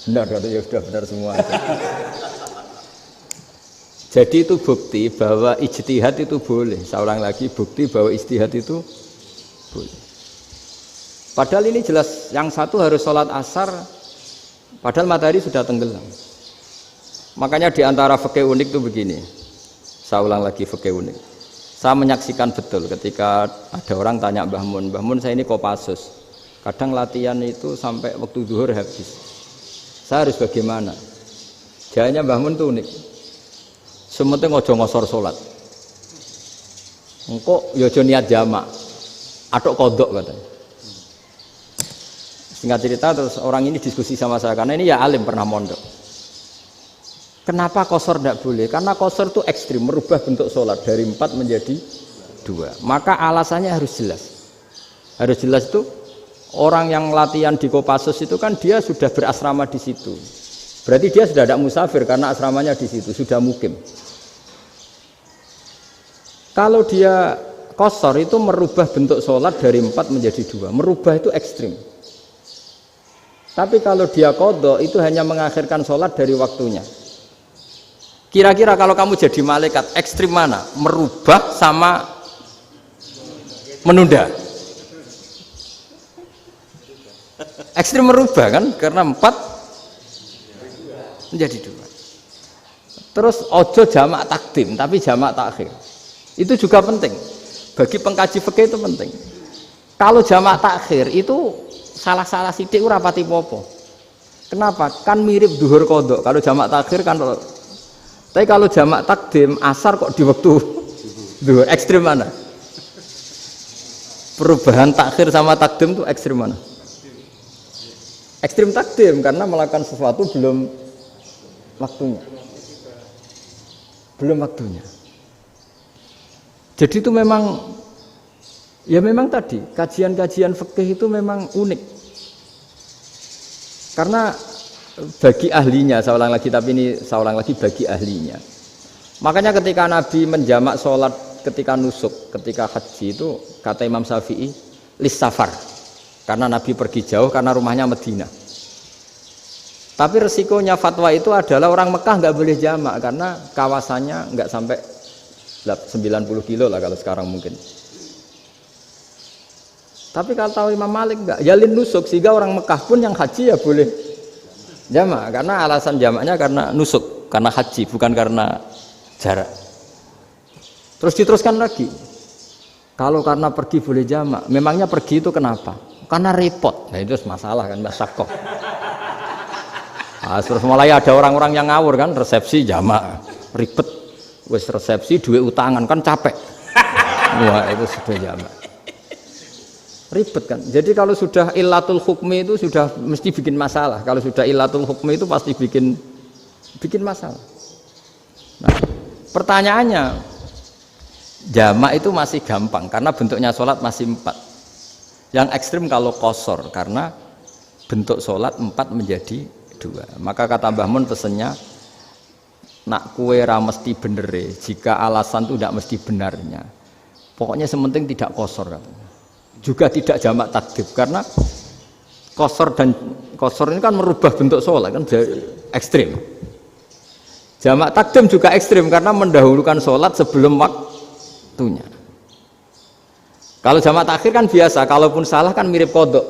Benar, ya sudah benar semua. Jadi itu bukti bahwa ijtihad itu boleh. Saya ulang lagi, bukti bahwa ijtihad itu boleh. Padahal ini jelas yang satu harus sholat asar, padahal matahari sudah tenggelam. Makanya di antara fikih unik itu begini. Saya ulang lagi fikih unik. Saya menyaksikan betul ketika ada orang tanya Mbah Mun saya ini Kopassus. Kadang latihan itu sampai waktu zuhur habis. Saya harus bagaimana? Jawabnya Mbah Mun itu unik. Sementing ojo ngosor sholat. Engkau yojo niat jamak. Atok kodok katanya. Singkat cerita terus orang ini diskusi sama saya karena ini ya alim pernah mondok. Kenapa kosor tidak boleh? Karena kosor itu ekstrim, merubah bentuk sholat dari 4 menjadi 2. Maka alasannya harus jelas. Harus jelas itu orang yang latihan di Kopassus itu kan dia sudah berasrama di situ. Berarti dia sudah tidak musafir karena asramanya di situ, sudah mukim. Kalau dia kosor itu merubah bentuk sholat dari 4 menjadi 2. Merubah itu ekstrim. Tapi kalau dia qadha itu hanya mengakhirkan sholat dari waktunya. Kira-kira kalau kamu jadi malaikat, ekstrim mana? Merubah sama menunda? Ekstrim merubah kan? Karena 4 menjadi 2. Terus ojo jamak takdim, tapi jamak takhir. Itu juga penting. Bagi pengkaji fikih itu penting. Kalau jamak takhir itu salah-salah sithik ora pati popo. Kenapa? Kan mirip duhur qadha. Kalau jamak takhir kan, tapi kalau jamak takdim asar kok di waktu duhur, ekstrim mana? Perubahan takhir sama takdim itu ekstrim mana? Ekstrim takdim karena melakukan sesuatu belum waktunya. Belum waktunya. Jadi itu memang ya memang tadi kajian-kajian fikih itu memang unik. Karena bagi ahlinya, saya ulang lagi tapi ini saya ulang lagi bagi ahlinya. Makanya ketika Nabi menjamak sholat ketika nusuk, ketika haji itu kata Imam Syafi'i lis safar. Karena Nabi pergi jauh karena rumahnya Madinah. Tapi resikonya fatwa itu adalah orang Mekah nggak boleh jamak karena kawasannya nggak sampai 90 kilo lah kalau sekarang mungkin. Tapi kalau tahu Imam Malik nggak, jalin nusuk sehingga orang Mekah pun yang haji ya boleh jamak karena alasan jamaknya karena nusuk, karena haji bukan karena jarak. Terus diteruskan lagi. Kalau karena pergi boleh jamak, memangnya pergi itu kenapa? Karena repot. Nah itu masalah kan masyakoh. Nah, terus mulai ada orang-orang yang ngawur kan resepsi jamak ribet. Wes resepsi duit utangan kan capek. Wah itu sudah jamak. Ribet kan. Jadi kalau sudah illatul hukmi itu sudah mesti bikin masalah. Kalau sudah illatul hukmi itu pasti bikin masalah. Nah, pertanyaannya jamak itu masih gampang karena bentuknya sholat masih 4. Yang ekstrim kalau qasar karena bentuk sholat 4 menjadi 2. Maka kata Mbah Mun pesennya nak kue ra mesti benere jika alasan itu tidak mesti benarnya. Pokoknya sementing tidak qasar katanya. Juga tidak jamak takdim karena qasar ini kan merubah bentuk sholat kan ekstrim. Jamak takdim juga ekstrim karena mendahulukan sholat sebelum waktunya. Kalau jamak takhir kan biasa, kalaupun salah kan mirip kodok.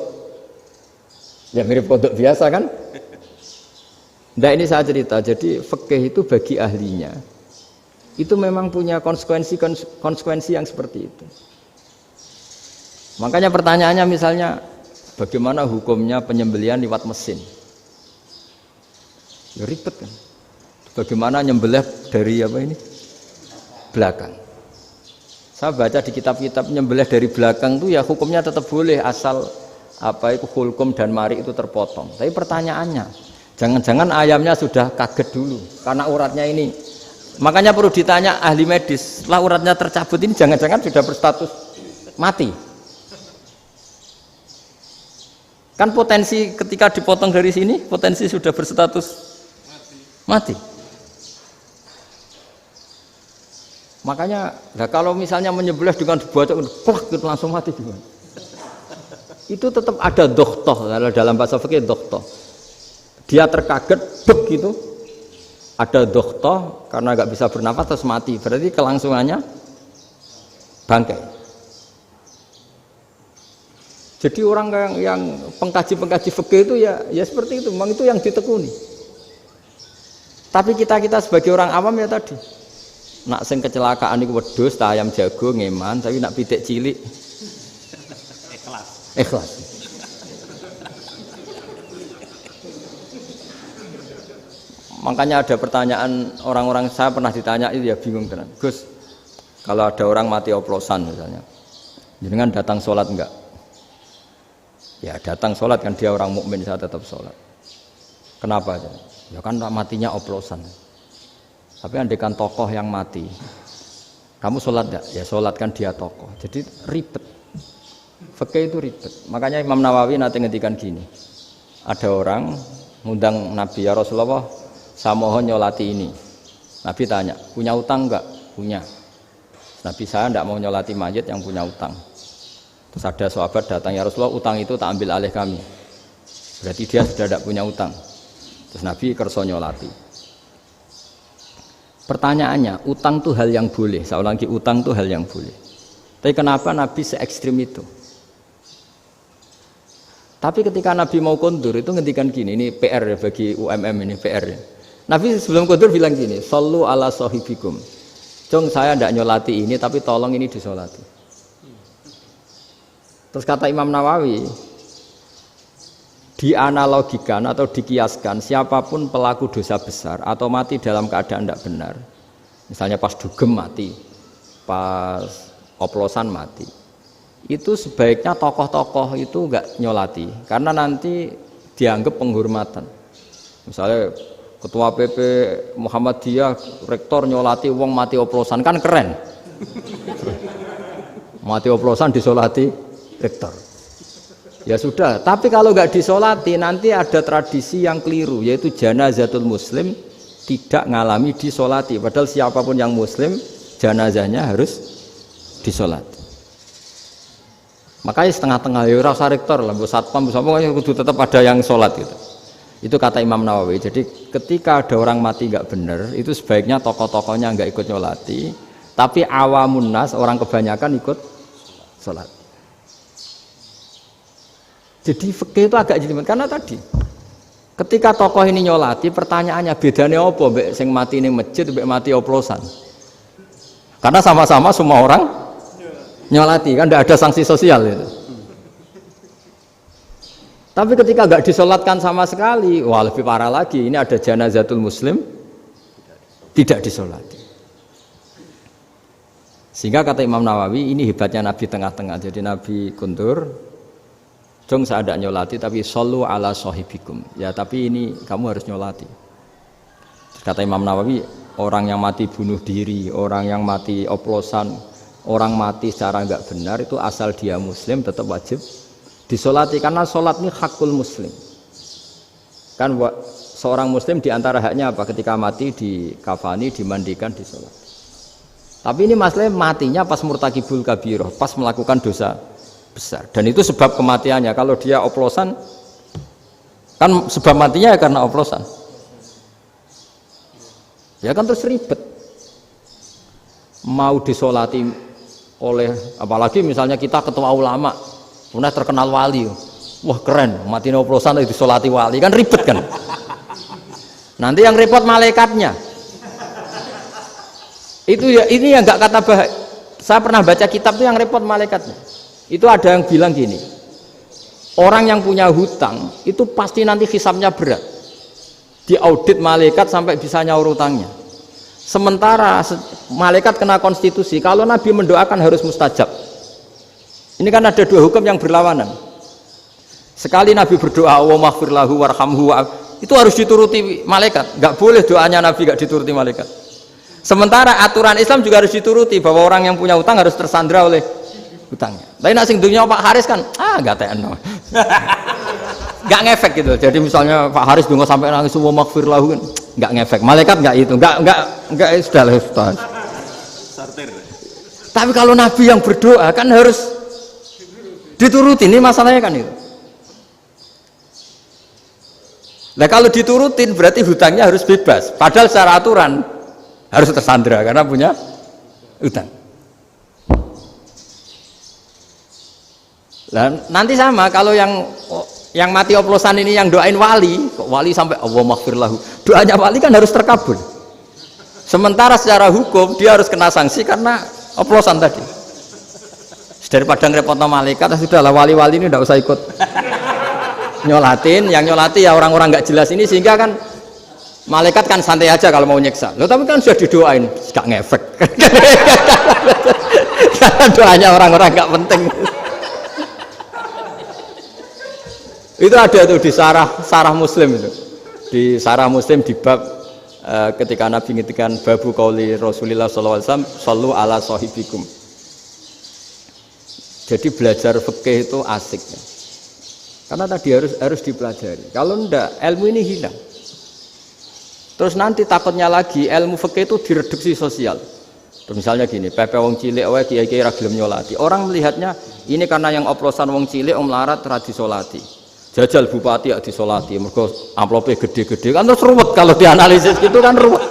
Ya mirip kodok biasa kan. Nah ini saya cerita, jadi fikih itu bagi ahlinya itu memang punya konsekuensi yang seperti itu. Makanya pertanyaannya misalnya bagaimana hukumnya penyembelihan lewat mesin? Ya ribet kan. Bagaimana nyembelih dari apa ini? Belakang. Saya baca di kitab-kitab nyembelih dari belakang tuh ya hukumnya tetap boleh asal apa itu hulkum dan mari itu terpotong. Tapi pertanyaannya, jangan-jangan ayamnya sudah kaget dulu karena uratnya ini. Makanya perlu ditanya ahli medis, setelah uratnya tercabut ini jangan-jangan sudah berstatus mati. Kan potensi ketika dipotong dari sini, potensi sudah berstatus mati. Makanya, kalau misalnya menyembelih dengan dibaca, plak gitu langsung mati juga. Itu tetap ada dokhtoh, kalau dalam bahasa fikih dokhtoh. Dia terkaget, begitu. Ada dokhtoh karena nggak bisa bernafas terus mati. Berarti kelangsungannya bangkai. Jadi orang yang pengkaji fikih itu ya seperti itu, memang itu yang ditekuni. Tapi kita sebagai orang awam ya tadi, nak sing kecelakaan itu wedhus, ayam jago ngeman, tapi nak pitik cilik ikhlas. Makanya ada pertanyaan orang-orang, saya pernah ditanya itu ya bingung tenan. Gus, kalau ada orang mati oplosan misalnya, jenengan datang sholat enggak? Ya datang sholat kan, dia orang mukmin, saya tetap sholat. Kenapa? Ya kan matinya oplosan. Tapi andaikan tokoh yang mati, kamu sholat enggak? Ya sholat kan dia tokoh. Jadi ribet. Fikih itu ribet. Makanya Imam Nawawi nanti ngendikan gini. Ada orang ngundang Nabi, ya Rasulullah, saya mohon nyolati ini. Nabi tanya, punya utang enggak? Punya. Nabi, saya enggak mau nyolati mayit yang punya utang. Terus ada sahabat datang, ya Rasulullah, utang itu tak ambil alih kami. Berarti dia sudah tidak punya utang. Terus Nabi kerso nyolati. Pertanyaannya, utang itu hal yang boleh. Saya ulangi, utang itu hal yang boleh. Tapi kenapa Nabi se-ekstrim itu? Tapi ketika Nabi mau kondur itu ngendikan gini, ini PR ya bagi UMM, ini PR ya. Nabi sebelum kondur bilang gini, sallu ala sahibikum. Jong, saya tidak nyolati ini, tapi tolong ini disolati. Terus kata Imam Nawawi, dianalogikan atau dikiaskan siapapun pelaku dosa besar atau mati dalam keadaan tidak benar, misalnya pas dugem mati, pas oplosan mati, itu sebaiknya tokoh-tokoh itu enggak nyolati karena nanti dianggap penghormatan. Misalnya ketua PP Muhammadiyah, rektor nyolati wong mati oplosan, kan keren. Mati oplosan disolati rektor. Ya sudah, tapi kalau nggak disolati nanti ada tradisi yang keliru, yaitu janazatul muslim tidak ngalami disolati, padahal siapapun yang muslim janazahnya harus disolati. Makanya setengah-tengah ya rasa rektor lah, satpam pokoknya kudu tetap ada yang sholat gitu. Itu kata Imam Nawawi. Jadi ketika ada orang mati nggak benar, itu sebaiknya tokoh-tokohnya nggak ikut nyolati, tapi awamun nas, orang kebanyakan ikut sholat. Jadi fikih itu agak jelimet karena tadi ketika tokoh ini nyolati, pertanyaannya bedanya apa mbek sing mati ning masjid mbek mati oplosan? Karena sama-sama semua orang nyolati, kan tidak ada sanksi sosial itu. Tapi ketika nggak disolatkan sama sekali, wah lebih parah lagi. Ini ada janazatul muslim tidak disolati. Sehingga kata Imam Nawawi, ini hebatnya Nabi tengah-tengah. Jadi Nabi kundur, jong saya tidak nyolati, tapi sallu ala sahibikum. Ya tapi ini kamu harus nyolati. Kata Imam Nawawi, orang yang mati bunuh diri, orang yang mati oplosan, orang mati secara nggak benar itu asal dia muslim tetap wajib disolati karena sholat ini hakul muslim. Kan seorang muslim diantara haknya apa? Ketika mati dikafani, dimandikan, disolati. Tapi ini masalahnya matinya pas murtakibul kabiroh, pas melakukan dosa besar. Dan itu sebab kematiannya. Kalau dia oplosan, kan sebab matinya ya karena oplosan. Ya kan terus ribet. Mau disolati oleh, apalagi misalnya kita ketua ulama, kemudian terkenal wali, wah keren, mati oplosan itu disolati wali, kan ribet kan. Nanti yang repot malaikatnya. Itu ya, ini yang nggak kata bahaya. Saya pernah baca kitab itu yang repot malaikatnya. Itu ada yang bilang gini, orang yang punya hutang itu pasti nanti hisabnya berat, diaudit malaikat sampai bisa nyaur hutangnya. Sementara malaikat kena konstitusi, kalau Nabi mendoakan harus mustajab. Ini kan ada dua hukum yang berlawanan. Sekali Nabi berdoa, Allahumma ighfir lahu warhamhu, itu harus dituruti malaikat. Enggak boleh doanya Nabi enggak dituruti malaikat. Sementara aturan Islam juga harus dituruti, bahwa orang yang punya utang harus tersandra oleh utangnya. Tapi nak sing dunia Pak Haris kan, enggak tekno. Enggak ngefek gitu. Jadi misalnya Pak Haris donga sampai nangis, Allahumma ighfir lahu, kan enggak ngefek. Malaikat enggak itu, enggak sudah lah Ustaz. Tapi kalau Nabi yang berdoa kan harus dituruti, ini masalahnya kan itu. Nah kalau diturutin berarti hutangnya harus bebas. Padahal secara aturan harus tersandra karena punya hutang. Nah, nanti sama kalau yang mati oplosan ini yang doain wali, kok wali sampai Allahumma ighfir lahu. Doanya wali kan harus terkabul. Sementara secara hukum dia harus kena sanksi karena oplosan tadi. Daripada ngerepotno malaikat, sudahlah wali-wali ini tidak usah ikut nyolatin, yang nyolati ya orang-orang nggak jelas ini, sehingga kan malaikat kan santai aja kalau mau nyeksa. Loh tapi kan sudah didoain, nggak ngefek. Karena doanya orang-orang nggak penting. Itu ada tuh di sarah Muslim itu. Di sarah Muslim di bab ketika Nabi ngintikan babu qauli Rasulullah sallallahu alaihi wasallam, shallu ala sahibikum. Jadi belajar fikih itu asik ya. Karena tadi harus dipelajari. Kalau enggak, ilmu ini hilang. Terus nanti takutnya lagi ilmu fikih itu direduksi sosial. Terus misalnya gini, pepe wong cilik wae kiai-kiai ra gelem nyolati. Orang melihatnya ini karena yang oplosan wong cilik om larat ra disolati. Jajal bupati ya disolati, mergo amplope gede-gede kan terus ruwet kalau dianalisis gitu kan ruwet.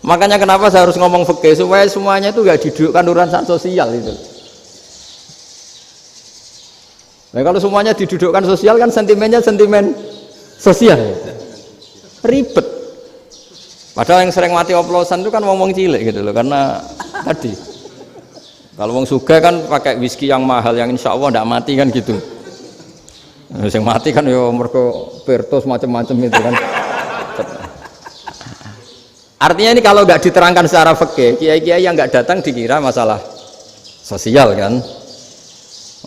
Makanya kenapa saya harus ngomong fikih supaya semuanya itu enggak didudukkan urusan sosial itu. Nah kalau semuanya didudukkan sosial kan sentimennya sentimen sosial, ribet. Padahal yang sering mati oplosan itu kan wong-wong cilik gitu loh, karena tadi kalau wong sugih kan pakai whisky yang mahal yang insya Allah tidak mati kan gitu. Yang mati kan ya mergo Pertos macam-macam itu kan. Artinya ini kalau nggak diterangkan secara fikih, kiai-kiai yang nggak datang dikira masalah sosial kan.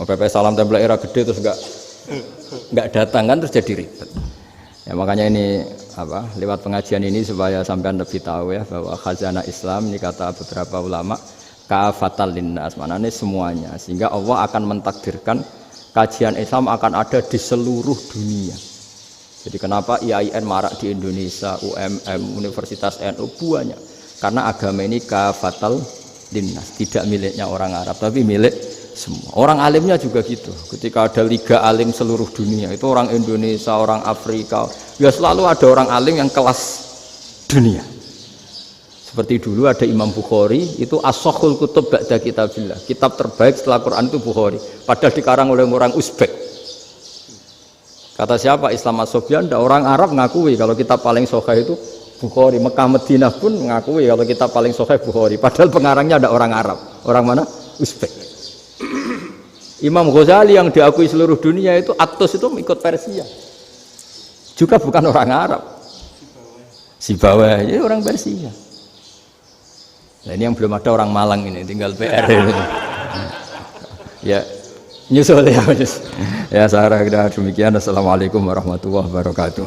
PP salam tempel era gede terus enggak datang kan terus jadi ribet. Ya makanya ini lewat pengajian ini supaya sampean lebih tahu ya bahwa khazanah Islam ini kata beberapa ulama kafatal linnas, maknanya semuanya, sehingga Allah akan mentakdirkan kajian Islam akan ada di seluruh dunia. Jadi kenapa IAIN marak di Indonesia, UMM, Universitas NU banyak, karena agama ini kafatal linnas, tidak miliknya orang Arab tapi milik semua. Orang alimnya juga gitu. Ketika ada liga alim seluruh dunia, itu orang Indonesia, orang Afrika, ya selalu ada orang alim yang kelas dunia. Seperti dulu ada Imam Bukhari, itu as-sahhul kutub ba'da kitabillah. Kitab terbaik setelah Quran itu Bukhari. Padahal dikarang oleh orang Uzbek. Kata siapa? Islam As-Sobyan, orang Arab ngakui kalau kitab paling sahih itu Bukhari. Mekah Madinah pun mengakui kalau kitab paling sahih Bukhari. Padahal pengarangnya ada orang Arab. Orang mana? Uzbek. Imam Ghazali yang diakui seluruh dunia itu Aktos itu ikut Persia, juga bukan orang Arab, Sibawayh jadi orang Persia. Nah ini yang belum ada orang Malang ini, tinggal PR ya nyusul ya. Ya saya kira demikian. Assalamualaikum warahmatullahi wabarakatuh.